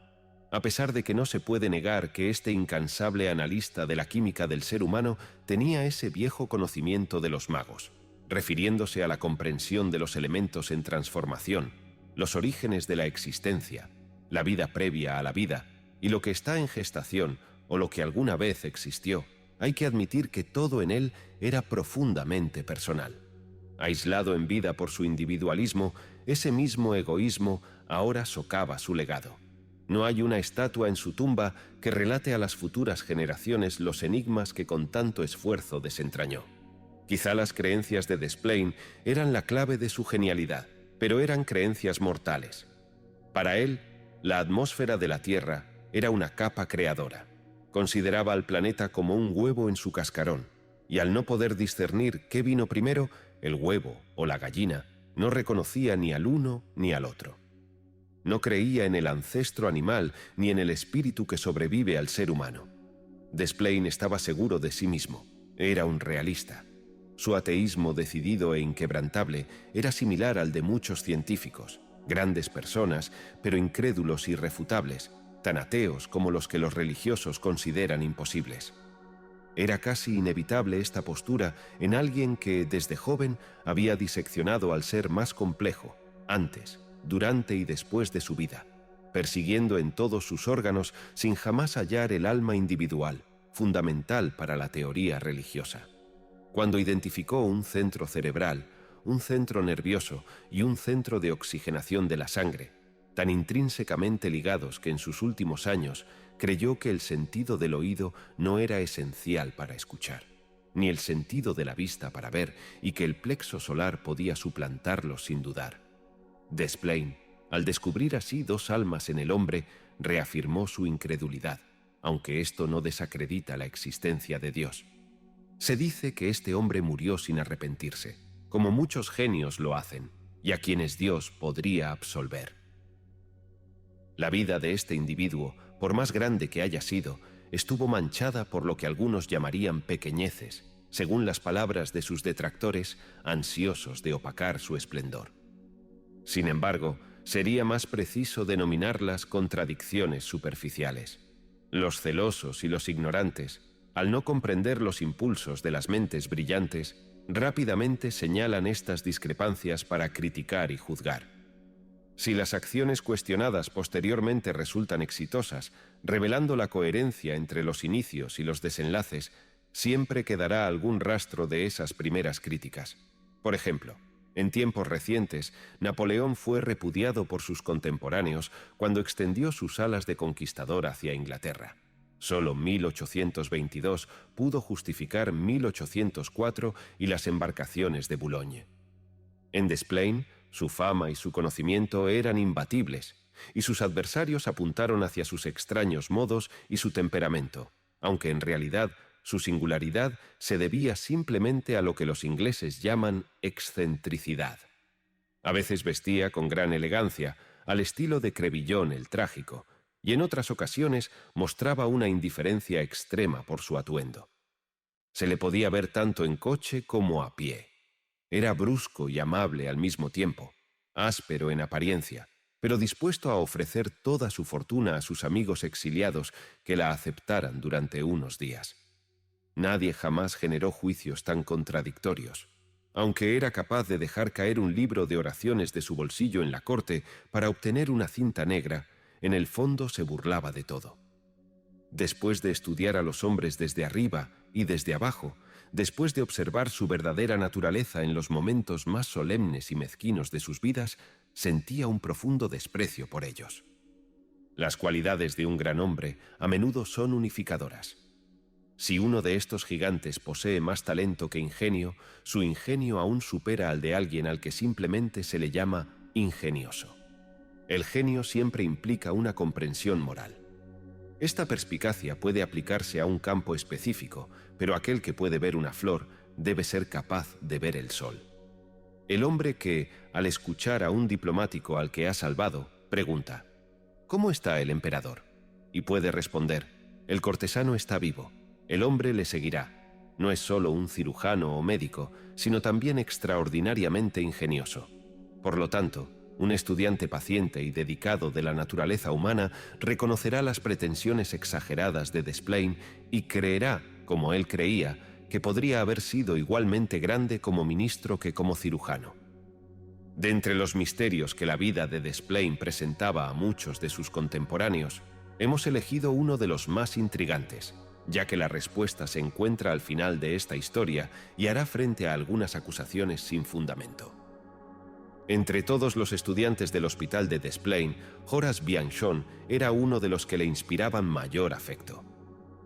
A pesar de que no se puede negar que este incansable analista de la química del ser humano tenía ese viejo conocimiento de los magos, refiriéndose a la comprensión de los elementos en transformación, los orígenes de la existencia, la vida previa a la vida y lo que está en gestación o lo que alguna vez existió, hay que admitir que todo en él era profundamente personal. Aislado en vida por su individualismo, ese mismo egoísmo ahora socava su legado. No hay una estatua en su tumba que relate a las futuras generaciones los enigmas que con tanto esfuerzo desentrañó. Quizá las creencias de Desplain eran la clave de su genialidad, pero eran creencias mortales. Para él, la atmósfera de la Tierra era una capa creadora. Consideraba al planeta como un huevo en su cascarón, y al no poder discernir qué vino primero, el huevo o la gallina, no reconocía ni al uno ni al otro. No creía en el ancestro animal ni en el espíritu que sobrevive al ser humano. Desplain estaba seguro de sí mismo. Era un realista. Su ateísmo decidido e inquebrantable era similar al de muchos científicos, grandes personas, pero incrédulos irrefutables, tan ateos como los que los religiosos consideran imposibles. Era casi inevitable esta postura en alguien que, desde joven, había diseccionado al ser más complejo, antes, durante y después de su vida, persiguiendo en todos sus órganos sin jamás hallar el alma individual, fundamental para la teoría religiosa. Cuando identificó un centro cerebral, un centro nervioso y un centro de oxigenación de la sangre, tan intrínsecamente ligados que en sus últimos años creyó que el sentido del oído no era esencial para escuchar, ni el sentido de la vista para ver, y que el plexo solar podía suplantarlo sin dudar. Desplain, al descubrir así dos almas en el hombre, reafirmó su incredulidad, aunque esto no desacredita la existencia de Dios. Se dice que este hombre murió sin arrepentirse, como muchos genios lo hacen, y a quienes Dios podría absolver. La vida de este individuo, por más grande que haya sido, estuvo manchada por lo que algunos llamarían pequeñeces, según las palabras de sus detractores, ansiosos de opacar su esplendor. Sin embargo, sería más preciso denominarlas contradicciones superficiales. Los celosos y los ignorantes, al no comprender los impulsos de las mentes brillantes, rápidamente señalan estas discrepancias para criticar y juzgar. Si las acciones cuestionadas posteriormente resultan exitosas, revelando la coherencia entre los inicios y los desenlaces, siempre quedará algún rastro de esas primeras críticas. Por ejemplo, en tiempos recientes, Napoleón fue repudiado por sus contemporáneos cuando extendió sus alas de conquistador hacia Inglaterra. Solo 1822 pudo justificar 1804 y las embarcaciones de Boulogne. En Desplain, su fama y su conocimiento eran imbatibles, y sus adversarios apuntaron hacia sus extraños modos y su temperamento, aunque en realidad su singularidad se debía simplemente a lo que los ingleses llaman excentricidad. A veces vestía con gran elegancia, al estilo de Crébillon el Trágico, y en otras ocasiones mostraba una indiferencia extrema por su atuendo. Se le podía ver tanto en coche como a pie. Era brusco y amable al mismo tiempo, áspero en apariencia, pero dispuesto a ofrecer toda su fortuna a sus amigos exiliados que la aceptaran durante unos días. Nadie jamás generó juicios tan contradictorios. Aunque era capaz de dejar caer un libro de oraciones de su bolsillo en la corte para obtener una cinta negra, en el fondo se burlaba de todo. Después de estudiar a los hombres desde arriba y desde abajo, después de observar su verdadera naturaleza en los momentos más solemnes y mezquinos de sus vidas, sentía un profundo desprecio por ellos. Las cualidades de un gran hombre a menudo son unificadoras. Si uno de estos gigantes posee más talento que ingenio, su ingenio aún supera al de alguien al que simplemente se le llama ingenioso. El genio siempre implica una comprensión moral. Esta perspicacia puede aplicarse a un campo específico, pero aquel que puede ver una flor debe ser capaz de ver el sol. El hombre que, al escuchar a un diplomático al que ha salvado, pregunta: ¿cómo está el emperador? Y puede responder: el cortesano está vivo. El hombre le seguirá. No es solo un cirujano o médico, sino también extraordinariamente ingenioso. Por lo tanto, un estudiante paciente y dedicado de la naturaleza humana reconocerá las pretensiones exageradas de Desplain y creerá, como él creía, que podría haber sido igualmente grande como ministro que como cirujano. De entre los misterios que la vida de Desplain presentaba a muchos de sus contemporáneos, hemos elegido uno de los más intrigantes, ya que la respuesta se encuentra al final de esta historia y hará frente a algunas acusaciones sin fundamento. Entre todos los estudiantes del hospital de Desplain, Horace Bianchon era uno de los que le inspiraban mayor afecto.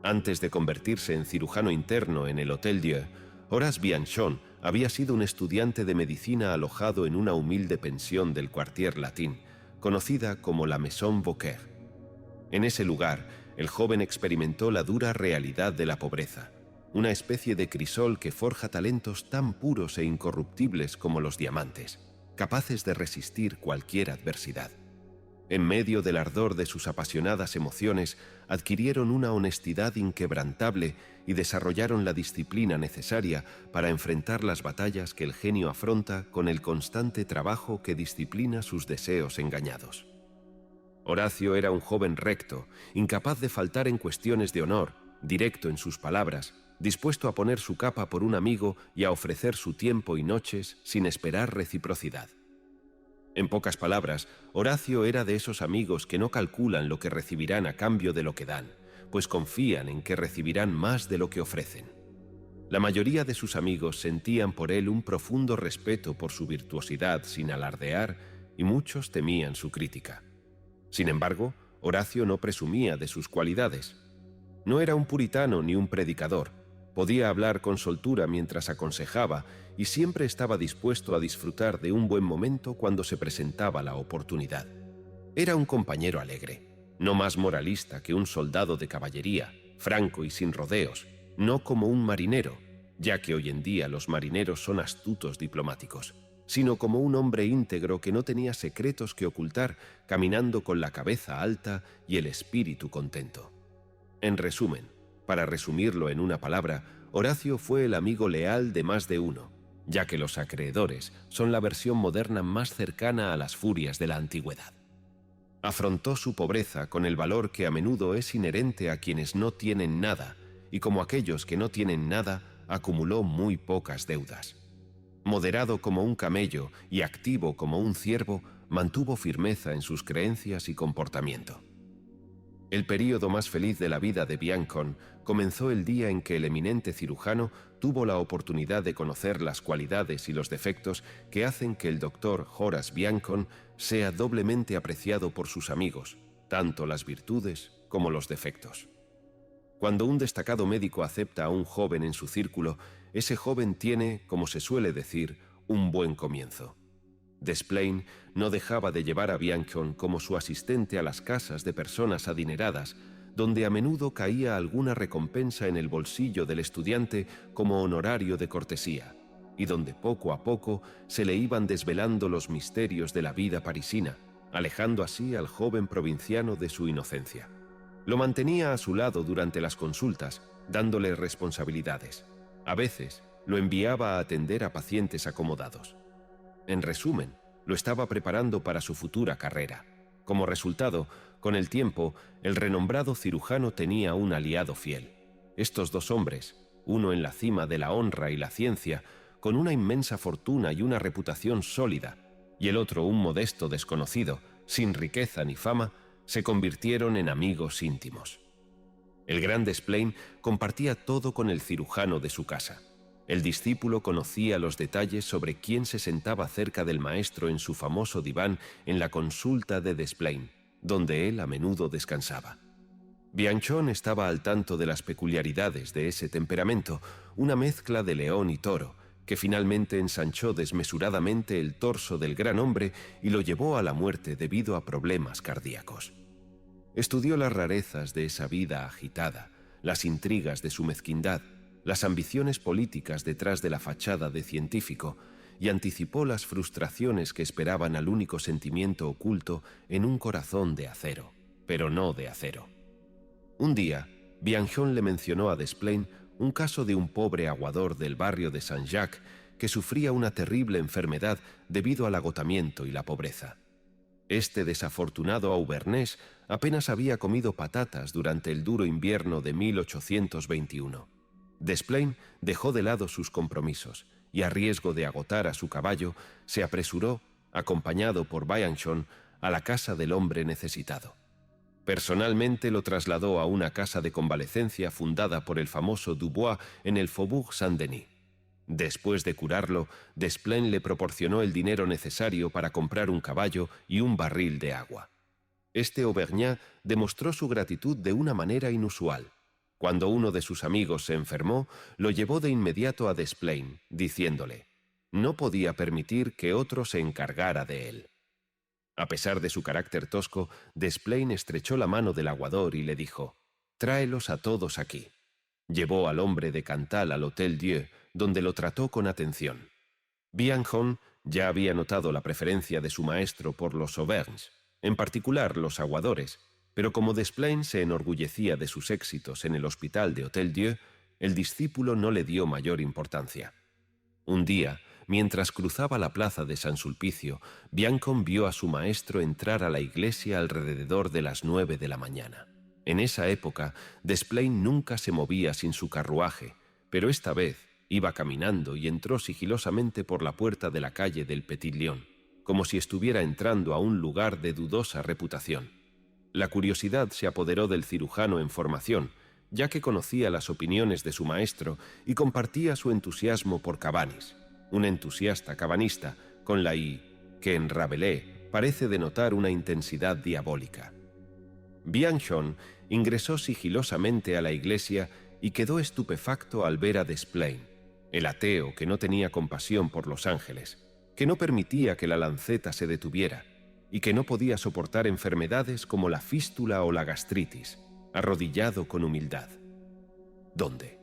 Antes de convertirse en cirujano interno en el Hôtel Dieu, Horace Bianchon había sido un estudiante de medicina alojado en una humilde pensión del Quartier Latin, conocida como la Maison Vauquer. En ese lugar, el joven experimentó la dura realidad de la pobreza, una especie de crisol que forja talentos tan puros e incorruptibles como los diamantes, capaces de resistir cualquier adversidad. En medio del ardor de sus apasionadas emociones, adquirieron una honestidad inquebrantable y desarrollaron la disciplina necesaria para enfrentar las batallas que el genio afronta con el constante trabajo que disciplina sus deseos engañados. Horacio era un joven recto, incapaz de faltar en cuestiones de honor, directo en sus palabras, dispuesto a poner su capa por un amigo y a ofrecer su tiempo y noches sin esperar reciprocidad. En pocas palabras, Horacio era de esos amigos que no calculan lo que recibirán a cambio de lo que dan, pues confían en que recibirán más de lo que ofrecen. La mayoría de sus amigos sentían por él un profundo respeto por su virtuosidad sin alardear y muchos temían su crítica. Sin embargo, Horacio no presumía de sus cualidades. No era un puritano ni un predicador. Podía hablar con soltura mientras aconsejaba y siempre estaba dispuesto a disfrutar de un buen momento cuando se presentaba la oportunidad. Era un compañero alegre, no más moralista que un soldado de caballería, franco y sin rodeos, no como un marinero, ya que hoy en día los marineros son astutos diplomáticos, sino como un hombre íntegro que no tenía secretos que ocultar, caminando con la cabeza alta y el espíritu contento. En resumen, para resumirlo en una palabra, Horacio fue el amigo leal de más de uno, ya que los acreedores son la versión moderna más cercana a las furias de la antigüedad. Afrontó su pobreza con el valor que a menudo es inherente a quienes no tienen nada, y como aquellos que no tienen nada, acumuló muy pocas deudas. Moderado como un camello y activo como un ciervo, mantuvo firmeza en sus creencias y comportamiento. El período más feliz de la vida de Bianchon comenzó el día en que el eminente cirujano tuvo la oportunidad de conocer las cualidades y los defectos que hacen que el doctor Horace Bianchon sea doblemente apreciado por sus amigos, tanto las virtudes como los defectos. Cuando un destacado médico acepta a un joven en su círculo, ese joven tiene, como se suele decir, un buen comienzo. Desplain no dejaba de llevar a Bianchon como su asistente a las casas de personas adineradas, donde a menudo caía alguna recompensa en el bolsillo del estudiante como honorario de cortesía, y donde poco a poco se le iban desvelando los misterios de la vida parisina, alejando así al joven provinciano de su inocencia. Lo mantenía a su lado durante las consultas, dándole responsabilidades. A veces, lo enviaba a atender a pacientes acomodados. En resumen, lo estaba preparando para su futura carrera. Como resultado, con el tiempo, el renombrado cirujano tenía un aliado fiel. Estos dos hombres, uno en la cima de la honra y la ciencia, con una inmensa fortuna y una reputación sólida, y el otro un modesto desconocido, sin riqueza ni fama, se convirtieron en amigos íntimos. El gran Desplain compartía todo con el cirujano de su casa. El discípulo conocía los detalles sobre quién se sentaba cerca del maestro en su famoso diván en la consulta de Desplain, donde él a menudo descansaba. Bianchon estaba al tanto de las peculiaridades de ese temperamento, una mezcla de león y toro, que finalmente ensanchó desmesuradamente el torso del gran hombre y lo llevó a la muerte debido a problemas cardíacos. Estudió las rarezas de esa vida agitada, las intrigas de su mezquindad, las ambiciones políticas detrás de la fachada de científico, y anticipó las frustraciones que esperaban al único sentimiento oculto en un corazón de acero, pero no de acero. Un día, Bianchon le mencionó a Desplain un caso de un pobre aguador del barrio de Saint-Jacques que sufría una terrible enfermedad debido al agotamiento y la pobreza. Este desafortunado auvernés apenas había comido patatas durante el duro invierno de 1821. Desplain dejó de lado sus compromisos y, a riesgo de agotar a su caballo, se apresuró, acompañado por Bianchon, a la casa del hombre necesitado. Personalmente lo trasladó a una casa de convalecencia fundada por el famoso Dubois en el Faubourg Saint-Denis. Después de curarlo, Desplain le proporcionó el dinero necesario para comprar un caballo y un barril de agua. Este auvergnat demostró su gratitud de una manera inusual. Cuando uno de sus amigos se enfermó, lo llevó de inmediato a Desplain, diciéndole: no podía permitir que otro se encargara de él. A pesar de su carácter tosco, Desplain estrechó la mano del aguador y le dijo: «Tráelos a todos aquí». Llevó al hombre de Cantal al Hôtel Dieu, donde lo trató con atención. Bianchon ya había notado la preferencia de su maestro por los auvergnes, en particular los aguadores, pero como Desplain se enorgullecía de sus éxitos en el hospital de Hôtel Dieu, el discípulo no le dio mayor importancia. Un día, mientras cruzaba la plaza de San Sulpicio, Bianchon vio a su maestro entrar a la iglesia alrededor de las 9 de la mañana. En esa época, Desplain nunca se movía sin su carruaje, pero esta vez iba caminando y entró sigilosamente por la puerta de la calle del Petit Lion, como si estuviera entrando a un lugar de dudosa reputación. La curiosidad se apoderó del cirujano en formación, ya que conocía las opiniones de su maestro y compartía su entusiasmo por Cabanis, un entusiasta cabanista, con la I que en Rabelais parece denotar una intensidad diabólica. Bianchon ingresó sigilosamente a la iglesia y quedó estupefacto al ver a Desplain, el ateo que no tenía compasión por los ángeles, que no permitía que la lanceta se detuviera y que no podía soportar enfermedades como la fístula o la gastritis, arrodillado con humildad. ¿Dónde?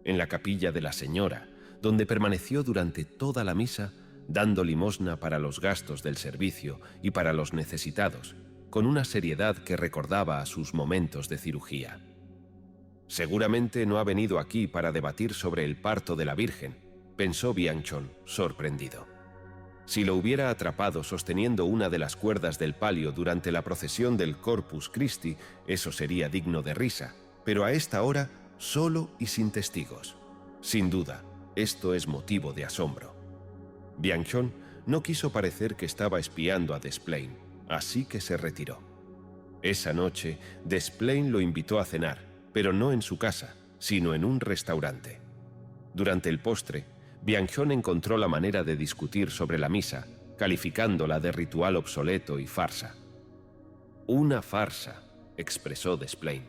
En la capilla de la Señora, donde permaneció durante toda la misa, dando limosna para los gastos del servicio y para los necesitados, con una seriedad que recordaba a sus momentos de cirugía. Seguramente no ha venido aquí para debatir sobre el parto de la Virgen, pensó Bianchon, sorprendido. Si lo hubiera atrapado sosteniendo una de las cuerdas del palio durante la procesión del Corpus Christi, eso sería digno de risa, pero a esta hora, solo y sin testigos. Sin duda, esto es motivo de asombro. Bianchon no quiso parecer que estaba espiando a Desplain, así que se retiró. Esa noche, Desplain lo invitó a cenar, pero no en su casa, sino en un restaurante. Durante el postre, Bianchon encontró la manera de discutir sobre la misa, calificándola de ritual obsoleto y farsa. «Una farsa», expresó Desplain,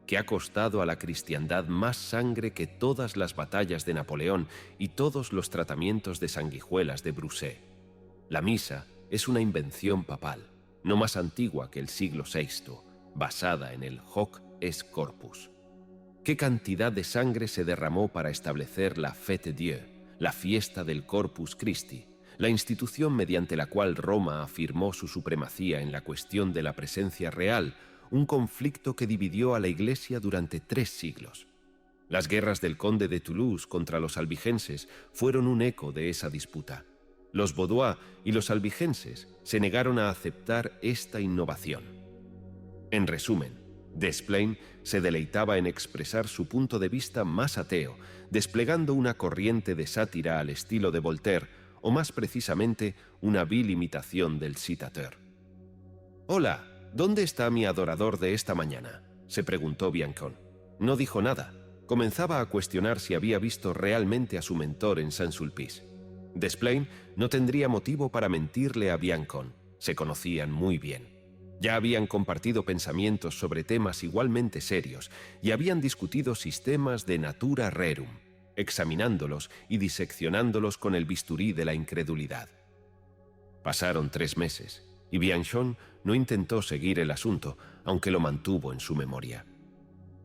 «que ha costado a la cristiandad más sangre que todas las batallas de Napoleón y todos los tratamientos de sanguijuelas de Broussais. La misa es una invención papal, no más antigua que el siglo VI, basada en el hoc est corpus. ¿Qué cantidad de sangre se derramó para establecer la Fête Dieu, la fiesta del Corpus Christi, la institución mediante la cual Roma afirmó su supremacía en la cuestión de la presencia real, un conflicto que dividió a la Iglesia durante 3 siglos? Las guerras del conde de Toulouse contra los albigenses fueron un eco de esa disputa. Los Vaudois y los albigenses se negaron a aceptar esta innovación. En resumen, Desplaines se deleitaba en expresar su punto de vista más ateo, desplegando una corriente de sátira al estilo de Voltaire, o más precisamente, una vil imitación del citateur. «Hola, ¿dónde está mi adorador de esta mañana?», se preguntó Biancon. No dijo nada. Comenzaba a cuestionar si había visto realmente a su mentor en Saint-Sulpice. Desplaines no tendría motivo para mentirle a Biancon. Se conocían muy bien. Ya habían compartido pensamientos sobre temas igualmente serios y habían discutido sistemas de natura rerum, examinándolos y diseccionándolos con el bisturí de la incredulidad. Pasaron 3 meses y Bianchon no intentó seguir el asunto, aunque lo mantuvo en su memoria.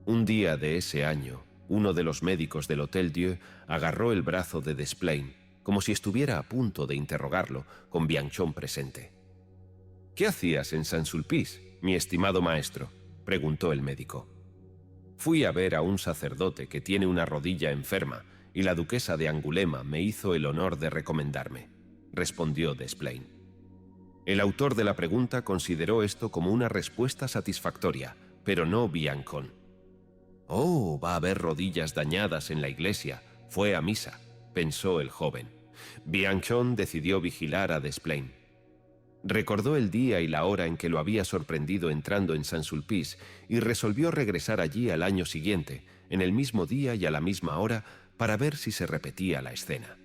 Un día de ese año, uno de los médicos del Hôtel Dieu agarró el brazo de Desplaines, como si estuviera a punto de interrogarlo, con Bianchon presente. «¿Qué hacías en Saint-Sulpice, mi estimado maestro?», preguntó el médico. «Fui a ver a un sacerdote que tiene una rodilla enferma y la duquesa de Angulema me hizo el honor de recomendarme», respondió Desplaines. El autor de la pregunta consideró esto como una respuesta satisfactoria, pero no Biancon. «Oh, va a haber rodillas dañadas en la iglesia. Fue a misa», pensó el joven. Bianchon decidió vigilar a Desplaines. Recordó el día y la hora en que lo había sorprendido entrando en Saint-Sulpice y resolvió regresar allí al año siguiente, en el mismo día y a la misma hora, para ver si se repetía la escena.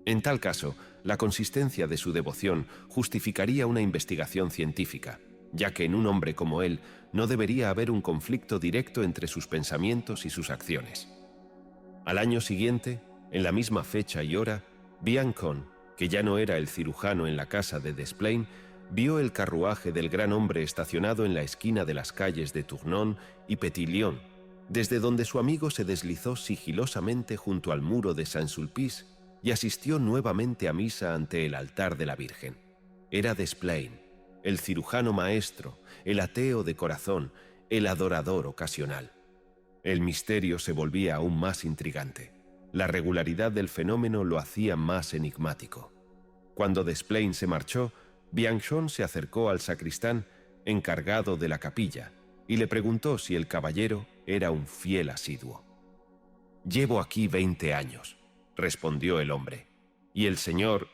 En tal caso, la consistencia de su devoción justificaría una investigación científica, ya que en un hombre como él no debería haber un conflicto directo entre sus pensamientos y sus acciones. Al año siguiente, en la misma fecha y hora, Biancon, que ya no era el cirujano en la casa de Desplaines, vio el carruaje del gran hombre estacionado en la esquina de las calles de Tournon y Petitlion, desde donde su amigo se deslizó sigilosamente junto al muro de Saint-Sulpice y asistió nuevamente a misa ante el altar de la Virgen. Era Desplaines, el cirujano maestro, el ateo de corazón, el adorador ocasional. El misterio se volvía aún más intrigante. La regularidad del fenómeno lo hacía más enigmático. Cuando Desplaines se marchó, Bianchon se acercó al sacristán, encargado de la capilla, y le preguntó si el caballero era un fiel asiduo. «Llevo aquí 20 años», respondió el hombre, «y el señor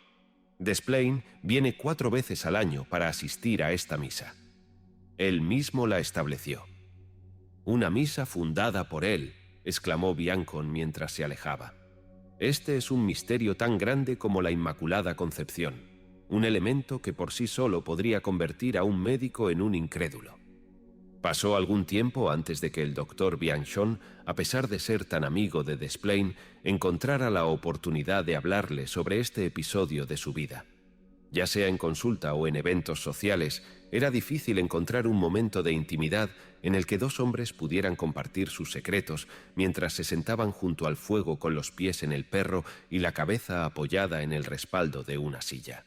Desplaines viene 4 veces al año para asistir a esta misa. Él mismo la estableció». «Una misa fundada por él», exclamó Biancon mientras se alejaba. «Este es un misterio tan grande como la Inmaculada Concepción, un elemento que por sí solo podría convertir a un médico en un incrédulo». Pasó algún tiempo antes de que el doctor Bianchon, a pesar de ser tan amigo de Desplaines, encontrara la oportunidad de hablarle sobre este episodio de su vida. Ya sea en consulta o en eventos sociales, era difícil encontrar un momento de intimidad en el que 2 hombres pudieran compartir sus secretos mientras se sentaban junto al fuego con los pies en el perro y la cabeza apoyada en el respaldo de una silla.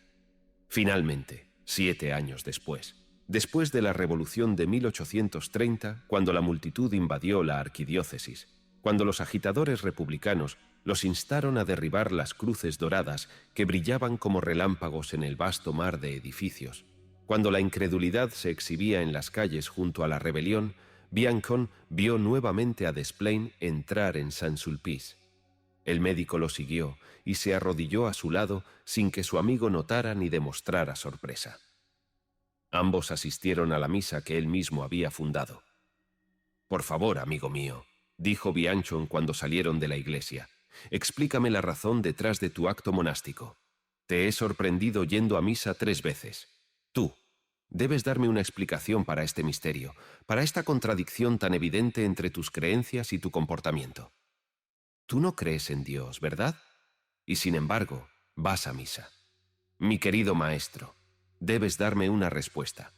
Finalmente, 7 años después de la Revolución de 1830, cuando la multitud invadió la arquidiócesis, cuando los agitadores republicanos los instaron a derribar las cruces doradas que brillaban como relámpagos en el vasto mar de edificios, cuando la incredulidad se exhibía en las calles junto a la rebelión, Biancon vio nuevamente a Desplaines entrar en Saint-Sulpice. El médico lo siguió y se arrodilló a su lado sin que su amigo notara ni demostrara sorpresa. Ambos asistieron a la misa que él mismo había fundado. «Por favor, amigo mío», dijo Bianchon cuando salieron de la iglesia, «explícame la razón detrás de tu acto monástico. Te he sorprendido yendo a misa 3 veces. Tú debes darme una explicación para este misterio, para esta contradicción tan evidente entre tus creencias y tu comportamiento. Tú no crees en Dios, ¿verdad? Y sin embargo, vas a misa. Mi querido maestro, debes darme una respuesta».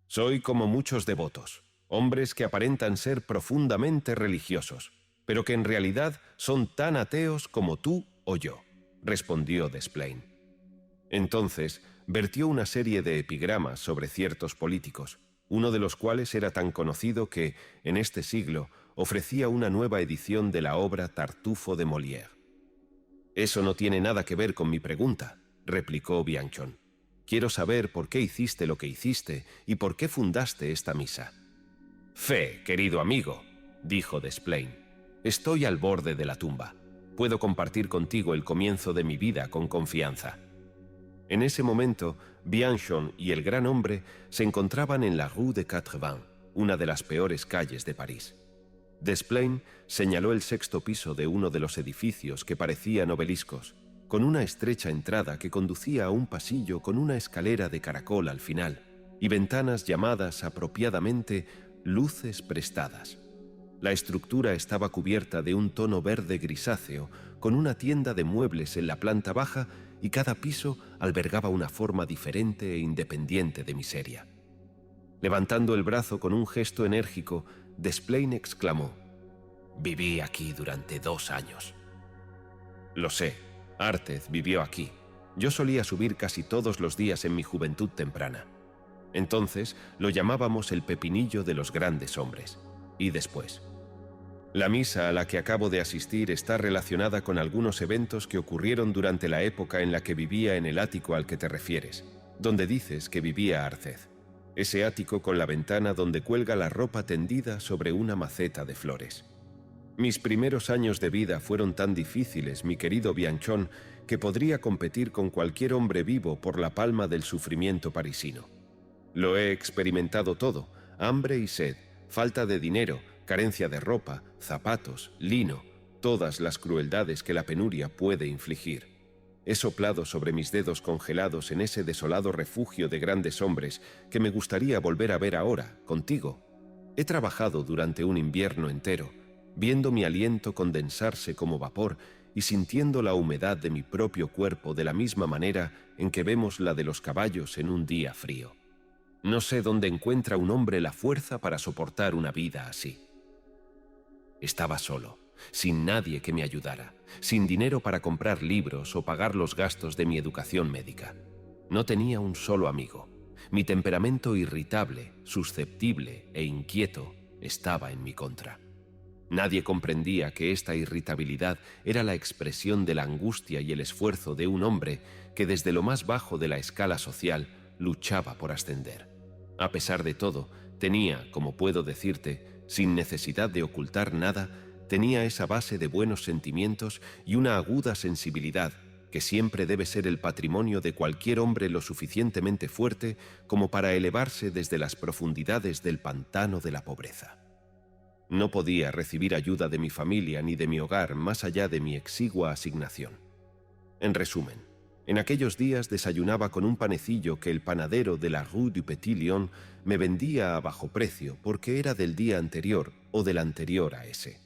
«Soy como muchos devotos, hombres que aparentan ser profundamente religiosos, pero que en realidad son tan ateos como tú o yo», respondió Desplaines. Entonces vertió una serie de epigramas sobre ciertos políticos, uno de los cuales era tan conocido que, en este siglo, ofrecía una nueva edición de la obra Tartufo de Molière. «Eso no tiene nada que ver con mi pregunta», replicó Bianchon. «Quiero saber por qué hiciste lo que hiciste y por qué fundaste esta misa». «Fe, querido amigo», dijo Desplain. «Estoy al borde de la tumba. Puedo compartir contigo el comienzo de mi vida con confianza». En ese momento, Bianchon y el gran hombre se encontraban en la Rue de Quatre-Vingts, una de las peores calles de París. Desplain señaló el sexto piso de uno de los edificios que parecían obeliscos, con una estrecha entrada que conducía a un pasillo con una escalera de caracol al final y ventanas llamadas apropiadamente luces prestadas. La estructura estaba cubierta de un tono verde grisáceo, con una tienda de muebles en la planta baja y cada piso albergaba una forma diferente e independiente de miseria. Levantando el brazo con un gesto enérgico, Desplain exclamó: «Viví aquí durante 2 años». «Lo sé, Ártez vivió aquí. Yo solía subir casi todos los días en mi juventud temprana. Entonces lo llamábamos el pepinillo de los grandes hombres. Y después. La misa a la que acabo de asistir está relacionada con algunos eventos que ocurrieron durante la época en la que vivía en el ático al que te refieres, donde dices que vivía Ártez. Ese ático con la ventana donde cuelga la ropa tendida sobre una maceta de flores. Mis primeros años de vida fueron tan difíciles, mi querido Bianchon, que podría competir con cualquier hombre vivo por la palma del sufrimiento parisino. Lo he experimentado todo: hambre y sed, falta de dinero, carencia de ropa, zapatos, lino, todas las crueldades que la penuria puede infligir. He soplado sobre mis dedos congelados en ese desolado refugio de grandes hombres que me gustaría volver a ver ahora, contigo. He trabajado durante un invierno entero, viendo mi aliento condensarse como vapor y sintiendo la humedad de mi propio cuerpo de la misma manera en que vemos la de los caballos en un día frío. No sé dónde encuentra un hombre la fuerza para soportar una vida así. Estaba solo, sin nadie que me ayudara, sin dinero para comprar libros o pagar los gastos de mi educación médica. No tenía un solo amigo. Mi temperamento irritable, susceptible e inquieto estaba en mi contra. Nadie comprendía que esta irritabilidad era la expresión de la angustia y el esfuerzo de un hombre que desde lo más bajo de la escala social luchaba por ascender. A pesar de todo, tenía, como puedo decirte, sin necesidad de ocultar nada, tenía esa base de buenos sentimientos y una aguda sensibilidad que siempre debe ser el patrimonio de cualquier hombre lo suficientemente fuerte como para elevarse desde las profundidades del pantano de la pobreza. No podía recibir ayuda de mi familia ni de mi hogar más allá de mi exigua asignación. En resumen, en aquellos días desayunaba con un panecillo que el panadero de la Rue du Petit Lion me vendía a bajo precio porque era del día anterior o del anterior a ese.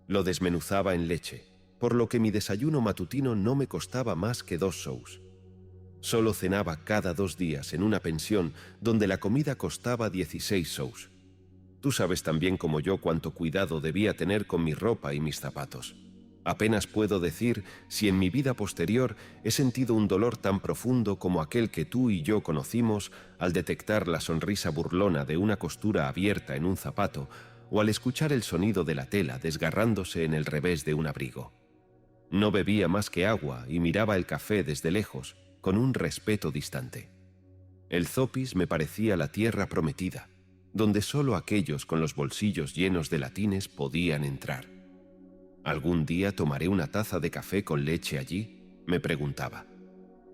Lo desmenuzaba en leche, por lo que mi desayuno matutino no me costaba más que 2 sous. Solo cenaba cada 2 días en una pensión donde la comida costaba 16 sous. Tú sabes tan bien como yo cuánto cuidado debía tener con mi ropa y mis zapatos. Apenas puedo decir si en mi vida posterior he sentido un dolor tan profundo como aquel que tú y yo conocimos al detectar la sonrisa burlona de una costura abierta en un zapato o al escuchar el sonido de la tela desgarrándose en el revés de un abrigo. No bebía más que agua y miraba el café desde lejos, con un respeto distante. El Zopis me parecía la tierra prometida, donde solo aquellos con los bolsillos llenos de latines podían entrar. ¿Algún día tomaré una taza de café con leche allí?, me preguntaba.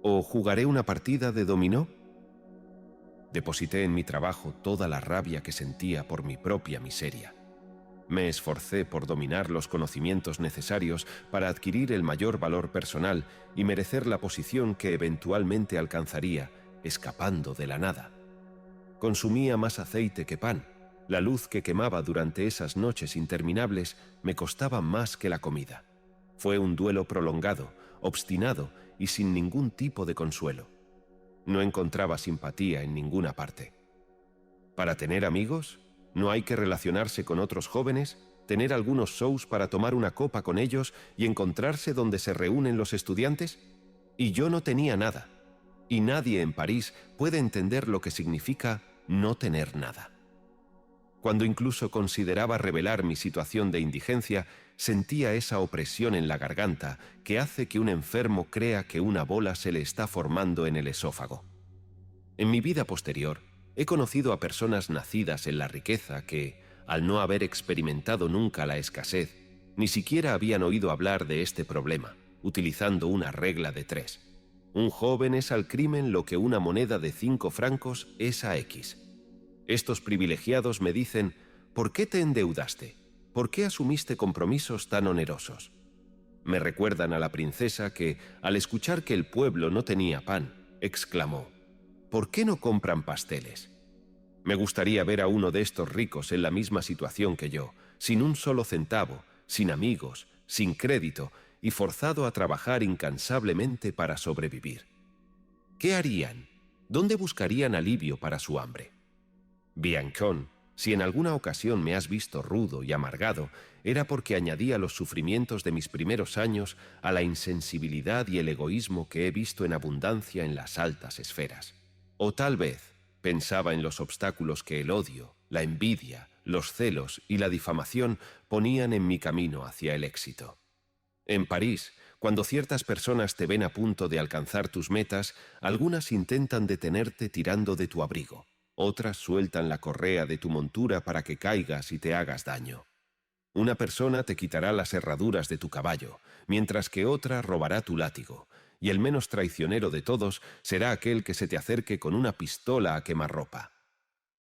¿O jugaré una partida de dominó? Deposité en mi trabajo toda la rabia que sentía por mi propia miseria. Me esforcé por dominar los conocimientos necesarios para adquirir el mayor valor personal y merecer la posición que eventualmente alcanzaría, escapando de la nada. Consumía más aceite que pan. La luz que quemaba durante esas noches interminables me costaba más que la comida. Fue un duelo prolongado, obstinado y sin ningún tipo de consuelo. No encontraba simpatía en ninguna parte. Para tener amigos, no hay que relacionarse con otros jóvenes, tener algunos sous para tomar una copa con ellos y encontrarse donde se reúnen los estudiantes. Y yo no tenía nada. Y nadie en París puede entender lo que significa no tener nada. Cuando incluso consideraba revelar mi situación de indigencia, sentía esa opresión en la garganta que hace que un enfermo crea que una bola se le está formando en el esófago. En mi vida posterior, he conocido a personas nacidas en la riqueza que, al no haber experimentado nunca la escasez, ni siquiera habían oído hablar de este problema, utilizando una regla de 3. Un joven es al crimen lo que una moneda de 5 francos es a X. Estos privilegiados me dicen: ¿por qué te endeudaste? ¿Por qué asumiste compromisos tan onerosos? Me recuerdan a la princesa que, al escuchar que el pueblo no tenía pan, exclamó: ¿por qué no compran pasteles? Me gustaría ver a uno de estos ricos en la misma situación que yo, sin un solo centavo, sin amigos, sin crédito y forzado a trabajar incansablemente para sobrevivir. ¿Qué harían? ¿Dónde buscarían alivio para su hambre? Bianchon, si en alguna ocasión me has visto rudo y amargado, era porque añadía los sufrimientos de mis primeros años a la insensibilidad y el egoísmo que he visto en abundancia en las altas esferas. O tal vez pensaba en los obstáculos que el odio, la envidia, los celos y la difamación ponían en mi camino hacia el éxito. En París, cuando ciertas personas te ven a punto de alcanzar tus metas, algunas intentan detenerte tirando de tu abrigo. Otras sueltan la correa de tu montura para que caigas y te hagas daño. Una persona te quitará las herraduras de tu caballo, mientras que otra robará tu látigo, y el menos traicionero de todos será aquel que se te acerque con una pistola a quemarropa.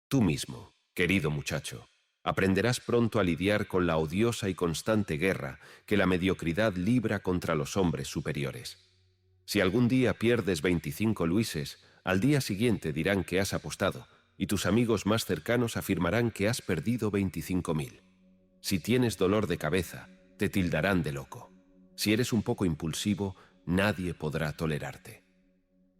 Tú mismo, querido muchacho, aprenderás pronto a lidiar con la odiosa y constante guerra que la mediocridad libra contra los hombres superiores. Si algún día pierdes 25 luises, al día siguiente dirán que has apostado, y tus amigos más cercanos afirmarán que has perdido 25.000. Si tienes dolor de cabeza, te tildarán de loco. Si eres un poco impulsivo, nadie podrá tolerarte.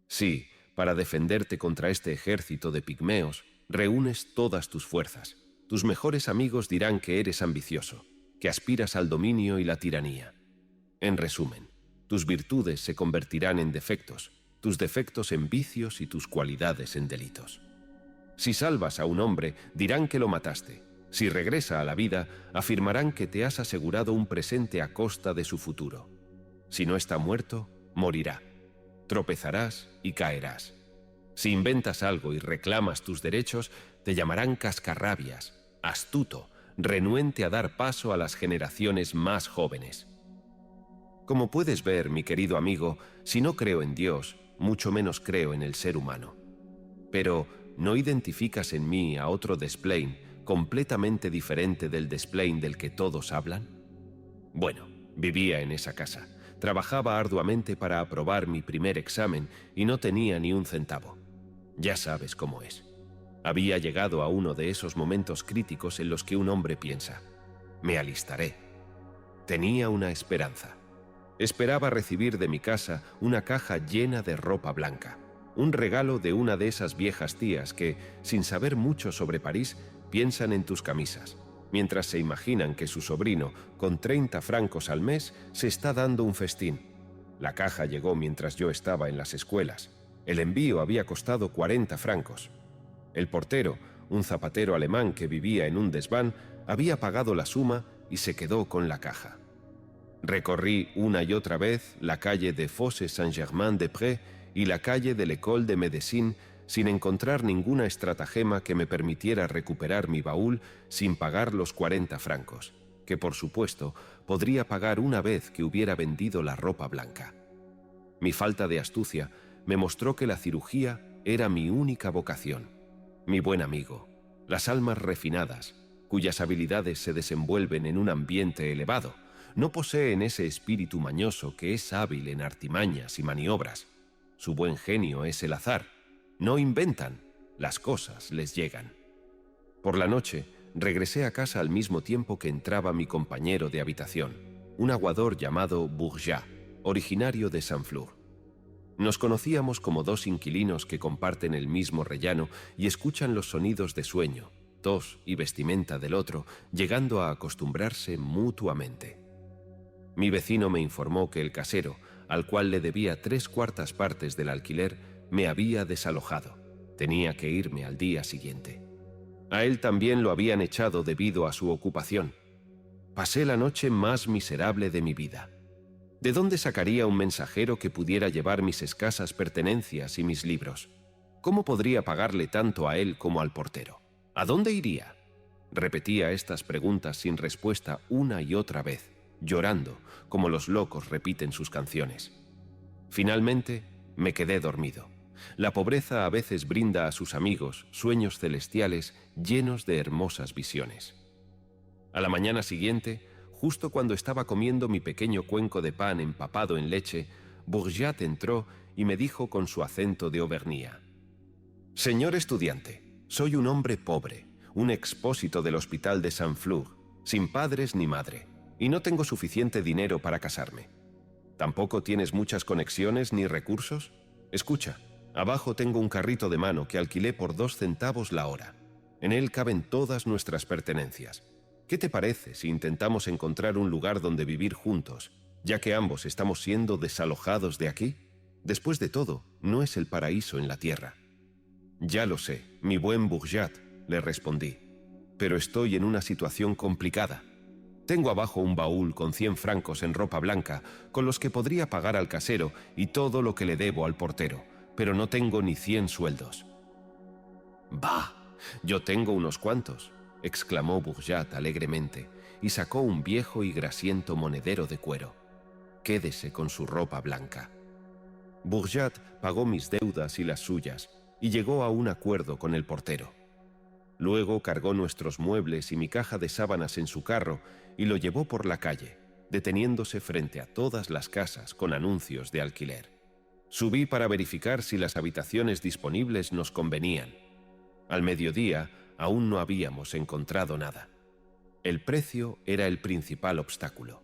Sí, para defenderte contra este ejército de pigmeos, reúnes todas tus fuerzas. Tus mejores amigos dirán que eres ambicioso, que aspiras al dominio y la tiranía. En resumen, tus virtudes se convertirán en defectos, tus defectos en vicios y tus cualidades en delitos. Si salvas a un hombre, dirán que lo mataste. Si regresa a la vida, afirmarán que te has asegurado un presente a costa de su futuro. Si no está muerto, morirá. Tropezarás y caerás. Si inventas algo y reclamas tus derechos, te llamarán cascarrabias, astuto, renuente a dar paso a las generaciones más jóvenes. Como puedes ver, mi querido amigo, si no creo en Dios, mucho menos creo en el ser humano. Pero, ¿no identificas en mí a otro Desplain completamente diferente del Desplain del que todos hablan? Bueno, vivía en esa casa. Trabajaba arduamente para aprobar mi primer examen y no tenía ni un centavo. Ya sabes cómo es. Había llegado a uno de esos momentos críticos en los que un hombre piensa: me alistaré. Tenía una esperanza. Esperaba recibir de mi casa una caja llena de ropa blanca, un regalo de una de esas viejas tías que, sin saber mucho sobre París, piensan en tus camisas, mientras se imaginan que su sobrino, con 30 francos al mes, se está dando un festín. La caja llegó mientras yo estaba en las escuelas. El envío había costado 40 francos. El portero, un zapatero alemán que vivía en un desván, había pagado la suma y se quedó con la caja. Recorrí una y otra vez la calle de Fosses Saint-Germain-des-Prés y la calle de l'École de Médecine sin encontrar ninguna estratagema que me permitiera recuperar mi baúl sin pagar los 40 francos, que por supuesto podría pagar una vez que hubiera vendido la ropa blanca. Mi falta de astucia me mostró que la cirugía era mi única vocación. Mi buen amigo, las almas refinadas, cuyas habilidades se desenvuelven en un ambiente elevado, no poseen ese espíritu mañoso que es hábil en artimañas y maniobras. Su buen genio es el azar. No inventan, las cosas les llegan. Por la noche, regresé a casa al mismo tiempo que entraba mi compañero de habitación, un aguador llamado Bourgeat, originario de Saint-Flour. Nos conocíamos como dos inquilinos que comparten el mismo rellano y escuchan los sonidos de sueño, tos y vestimenta del otro, llegando a acostumbrarse mutuamente. Mi vecino me informó que el casero, al cual le debía 3/4 partes del alquiler, me había desalojado. Tenía que irme al día siguiente. A él también lo habían echado debido a su ocupación. Pasé la noche más miserable de mi vida. ¿De dónde sacaría un mensajero que pudiera llevar mis escasas pertenencias y mis libros? ¿Cómo podría pagarle tanto a él como al portero? ¿A dónde iría? Repetía estas preguntas sin respuesta una y otra vez, llorando, como los locos repiten sus canciones. Finalmente, me quedé dormido. La pobreza a veces brinda a sus amigos sueños celestiales llenos de hermosas visiones. A la mañana siguiente, justo cuando estaba comiendo mi pequeño cuenco de pan empapado en leche, Bourgeat entró y me dijo con su acento de Auvergnat: «Señor estudiante, soy un hombre pobre, un expósito del hospital de Saint-Flour, sin padres ni madre, y no tengo suficiente dinero para casarme. ¿Tampoco tienes muchas conexiones ni recursos? Escucha, abajo tengo un carrito de mano que alquilé por 2 centavos la hora. En él caben todas nuestras pertenencias. ¿Qué te parece si intentamos encontrar un lugar donde vivir juntos, ya que ambos estamos siendo desalojados de aquí? Después de todo, no es el paraíso en la tierra». «Ya lo sé, mi buen Bourgeat», le respondí, «pero estoy en una situación complicada. Tengo abajo un baúl con 100 francos en ropa blanca, con los que podría pagar al casero y todo lo que le debo al portero, pero no tengo ni 100 sueldos». «Bah, yo tengo unos cuantos», exclamó Bourgeat alegremente, y sacó un viejo y grasiento monedero de cuero. «Quédese con su ropa blanca». Bourgeat pagó mis deudas y las suyas, y llegó a un acuerdo con el portero. Luego cargó nuestros muebles y mi caja de sábanas en su carro y lo llevó por la calle, deteniéndose frente a todas las casas con anuncios de alquiler. Subí para verificar si las habitaciones disponibles nos convenían. Al mediodía aún no habíamos encontrado nada. El precio era el principal obstáculo.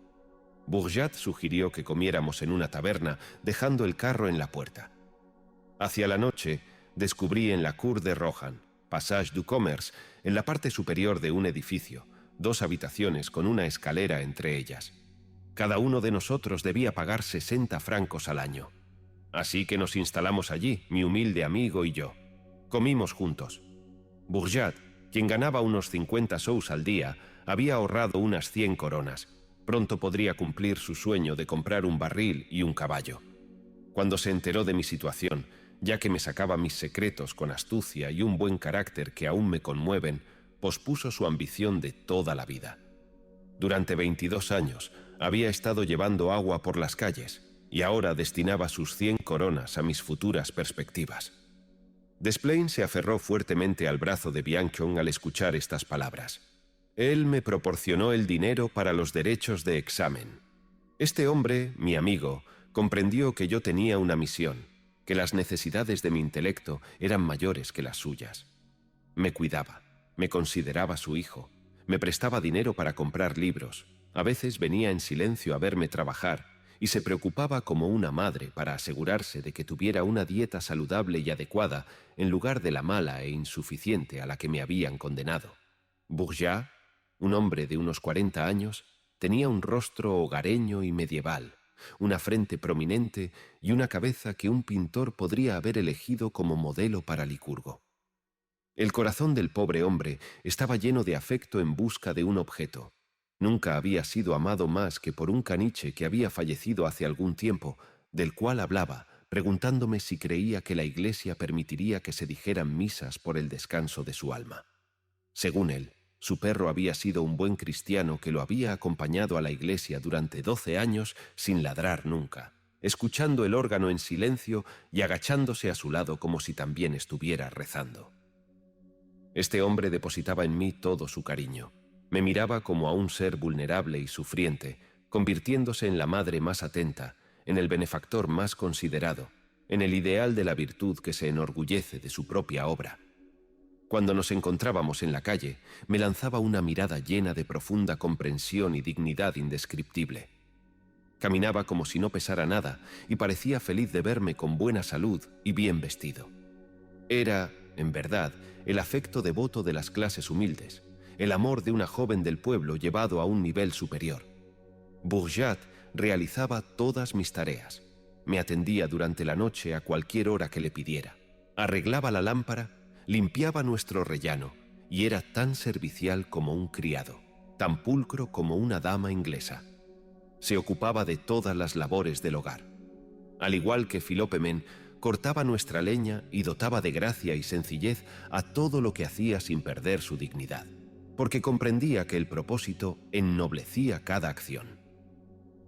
Bourgeat sugirió que comiéramos en una taberna, dejando el carro en la puerta. Hacia la noche, descubrí en la Cour de Rohan, Passage du Commerce, en la parte superior de un edificio, 2 habitaciones con una escalera entre ellas. Cada uno de nosotros debía pagar 60 francos al año. Así que nos instalamos allí, mi humilde amigo y yo. Comimos juntos. Bourgeat, quien ganaba unos 50 sous al día, había ahorrado unas 100 coronas. Pronto podría cumplir su sueño de comprar un barril y un caballo. Cuando se enteró de mi situación, ya que me sacaba mis secretos con astucia y un buen carácter que aún me conmueven, pospuso su ambición de toda la vida. Durante 22 años había estado llevando agua por las calles y ahora destinaba sus 100 coronas a mis futuras perspectivas. Desplaine se aferró fuertemente al brazo de Bianchon al escuchar estas palabras. Él me proporcionó el dinero para los derechos de examen. Este hombre, mi amigo, comprendió que yo tenía una misión, que las necesidades de mi intelecto eran mayores que las suyas. Me cuidaba, me consideraba su hijo, me prestaba dinero para comprar libros, a veces venía en silencio a verme trabajar y se preocupaba como una madre para asegurarse de que tuviera una dieta saludable y adecuada en lugar de la mala e insuficiente a la que me habían condenado. Bourgeat, un hombre de unos 40 años, tenía un rostro hogareño y medieval, una frente prominente y una cabeza que un pintor podría haber elegido como modelo para Licurgo. El corazón del pobre hombre estaba lleno de afecto en busca de un objeto. Nunca había sido amado más que por un caniche que había fallecido hace algún tiempo, del cual hablaba, preguntándome si creía que la Iglesia permitiría que se dijeran misas por el descanso de su alma. Según él, su perro había sido un buen cristiano que lo había acompañado a la iglesia durante 12 años sin ladrar nunca, escuchando el órgano en silencio y agachándose a su lado como si también estuviera rezando. Este hombre depositaba en mí todo su cariño. Me miraba como a un ser vulnerable y sufriente, convirtiéndose en la madre más atenta, en el benefactor más considerado, en el ideal de la virtud que se enorgullece de su propia obra. Cuando nos encontrábamos en la calle, me lanzaba una mirada llena de profunda comprensión y dignidad indescriptible. Caminaba como si no pesara nada y parecía feliz de verme con buena salud y bien vestido. Era, en verdad, el afecto devoto de las clases humildes, el amor de una joven del pueblo llevado a un nivel superior. Bourgeat realizaba todas mis tareas. Me atendía durante la noche a cualquier hora que le pidiera. Arreglaba la lámpara, limpiaba nuestro rellano y era tan servicial como un criado, tan pulcro como una dama inglesa. Se ocupaba de todas las labores del hogar. Al igual que Filópemen, cortaba nuestra leña y dotaba de gracia y sencillez a todo lo que hacía sin perder su dignidad, porque comprendía que el propósito ennoblecía cada acción.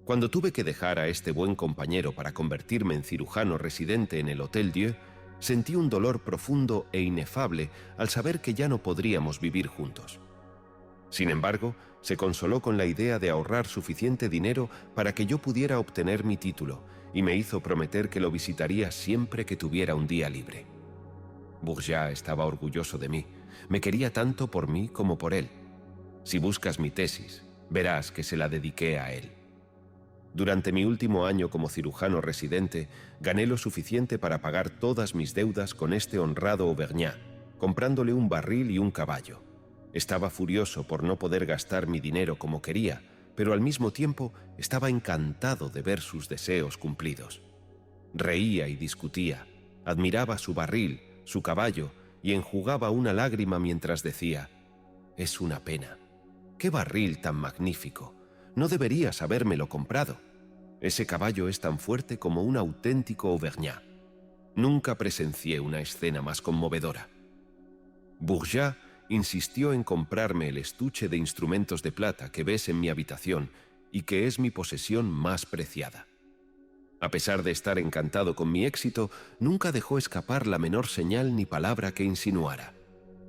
Cuando tuve que dejar a este buen compañero para convertirme en cirujano residente en el Hôtel Dieu, sentí un dolor profundo e inefable al saber que ya no podríamos vivir juntos. Sin embargo, se consoló con la idea de ahorrar suficiente dinero para que yo pudiera obtener mi título y me hizo prometer que lo visitaría siempre que tuviera un día libre. Bourgeat estaba orgulloso de mí. Me quería tanto por mí como por él. Si buscas mi tesis, verás que se la dediqué a él. Durante mi último año como cirujano residente, gané lo suficiente para pagar todas mis deudas con este honrado Auvergnat, comprándole un barril y un caballo. Estaba furioso por no poder gastar mi dinero como quería, pero al mismo tiempo estaba encantado de ver sus deseos cumplidos. Reía y discutía, admiraba su barril, su caballo, y enjugaba una lágrima mientras decía: «Es una pena. ¡Qué barril tan magnífico! No deberías habérmelo comprado. Ese caballo es tan fuerte como un auténtico Auvergnat». Nunca presencié una escena más conmovedora. Bourgeat insistió en comprarme el estuche de instrumentos de plata que ves en mi habitación y que es mi posesión más preciada. A pesar de estar encantado con mi éxito, nunca dejó escapar la menor señal ni palabra que insinuara: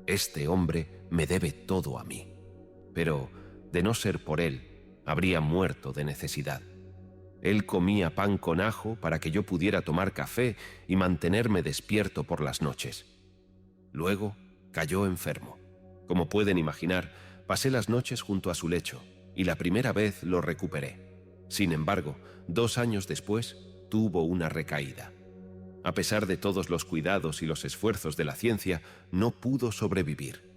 «Este hombre me debe todo a mí». Pero, de no ser por él, habría muerto de necesidad. Él comía pan con ajo para que yo pudiera tomar café y mantenerme despierto por las noches. Luego cayó enfermo. Como pueden imaginar, pasé las noches junto a su lecho y la primera vez lo recuperé. Sin embargo, 2 años después, tuvo una recaída. A pesar de todos los cuidados y los esfuerzos de la ciencia, no pudo sobrevivir.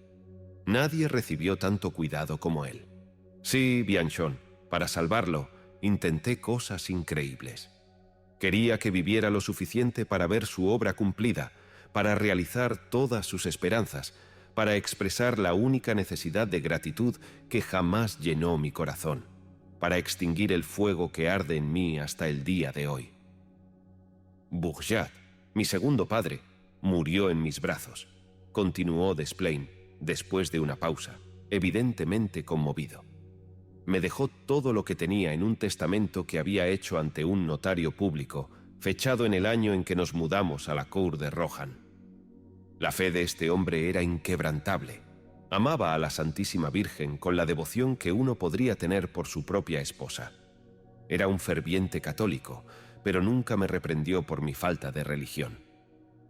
Nadie recibió tanto cuidado como él. Sí, Bianchon, para salvarlo, intenté cosas increíbles. Quería que viviera lo suficiente para ver su obra cumplida, para realizar todas sus esperanzas, para expresar la única necesidad de gratitud que jamás llenó mi corazón, para extinguir el fuego que arde en mí hasta el día de hoy. Bourgeat, mi segundo padre, murió en mis brazos, continuó Desplaines, después de una pausa, evidentemente conmovido. Me dejó todo lo que tenía en un testamento que había hecho ante un notario público, fechado en el año en que nos mudamos a la Cour de Rohan. La fe de este hombre era inquebrantable. Amaba a la Santísima Virgen con la devoción que uno podría tener por su propia esposa. Era un ferviente católico, pero nunca me reprendió por mi falta de religión.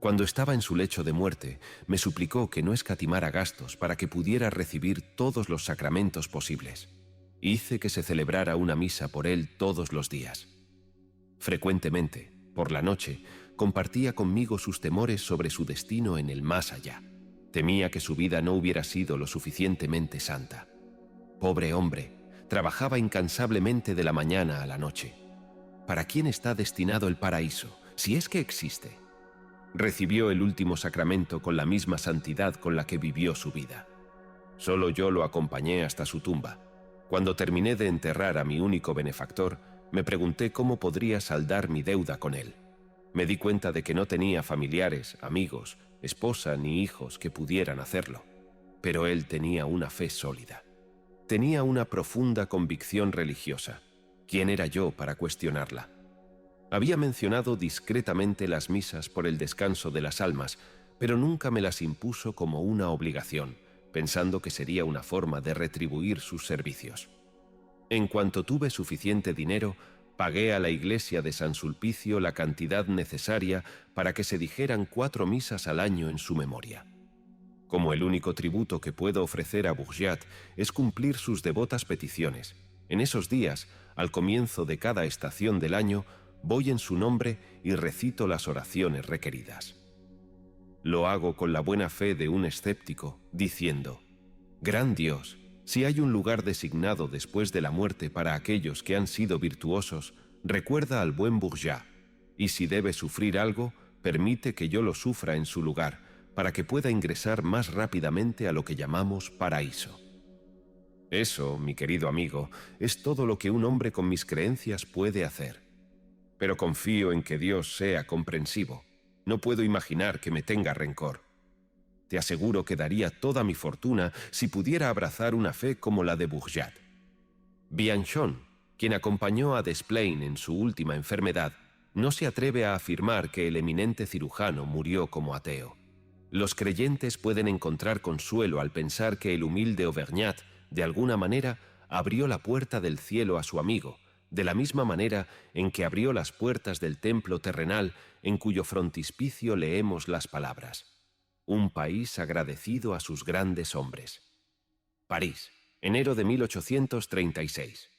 Cuando estaba en su lecho de muerte, me suplicó que no escatimara gastos para que pudiera recibir todos los sacramentos posibles. Hice que se celebrara una misa por él todos los días. Frecuentemente, por la noche, compartía conmigo sus temores sobre su destino en el más allá. Temía que su vida no hubiera sido lo suficientemente santa. Pobre hombre, trabajaba incansablemente de la mañana a la noche. ¿Para quién está destinado el paraíso, si es que existe? Recibió el último sacramento con la misma santidad con la que vivió su vida. Solo yo lo acompañé hasta su tumba. Cuando terminé de enterrar a mi único benefactor, me pregunté cómo podría saldar mi deuda con él. Me di cuenta de que no tenía familiares, amigos, esposa ni hijos que pudieran hacerlo. Pero él tenía una fe sólida. Tenía una profunda convicción religiosa. ¿Quién era yo para cuestionarla? Había mencionado discretamente las misas por el descanso de las almas, pero nunca me las impuso como una obligación, pensando que sería una forma de retribuir sus servicios. En cuanto tuve suficiente dinero, pagué a la iglesia de San Sulpicio la cantidad necesaria para que se dijeran 4 misas al año en su memoria. Como el único tributo que puedo ofrecer a Bourgeat es cumplir sus devotas peticiones, en esos días, al comienzo de cada estación del año, voy en su nombre y recito las oraciones requeridas. Lo hago con la buena fe de un escéptico, diciendo: «Gran Dios, si hay un lugar designado después de la muerte para aquellos que han sido virtuosos, recuerda al buen Bourgeat, y si debe sufrir algo, permite que yo lo sufra en su lugar, para que pueda ingresar más rápidamente a lo que llamamos paraíso. Eso, mi querido amigo, es todo lo que un hombre con mis creencias puede hacer. Pero confío en que Dios sea comprensivo. No puedo imaginar que me tenga rencor. Te aseguro que daría toda mi fortuna si pudiera abrazar una fe como la de Bourjat. Bianchon, quien acompañó a Desplaines en su última enfermedad, no se atreve a afirmar que el eminente cirujano murió como ateo. Los creyentes pueden encontrar consuelo al pensar que el humilde Auvergnat, de alguna manera, abrió la puerta del cielo a su amigo, de la misma manera en que abrió las puertas del templo terrenal en cuyo frontispicio leemos las palabras: un país agradecido a sus grandes hombres. París, enero de 1836.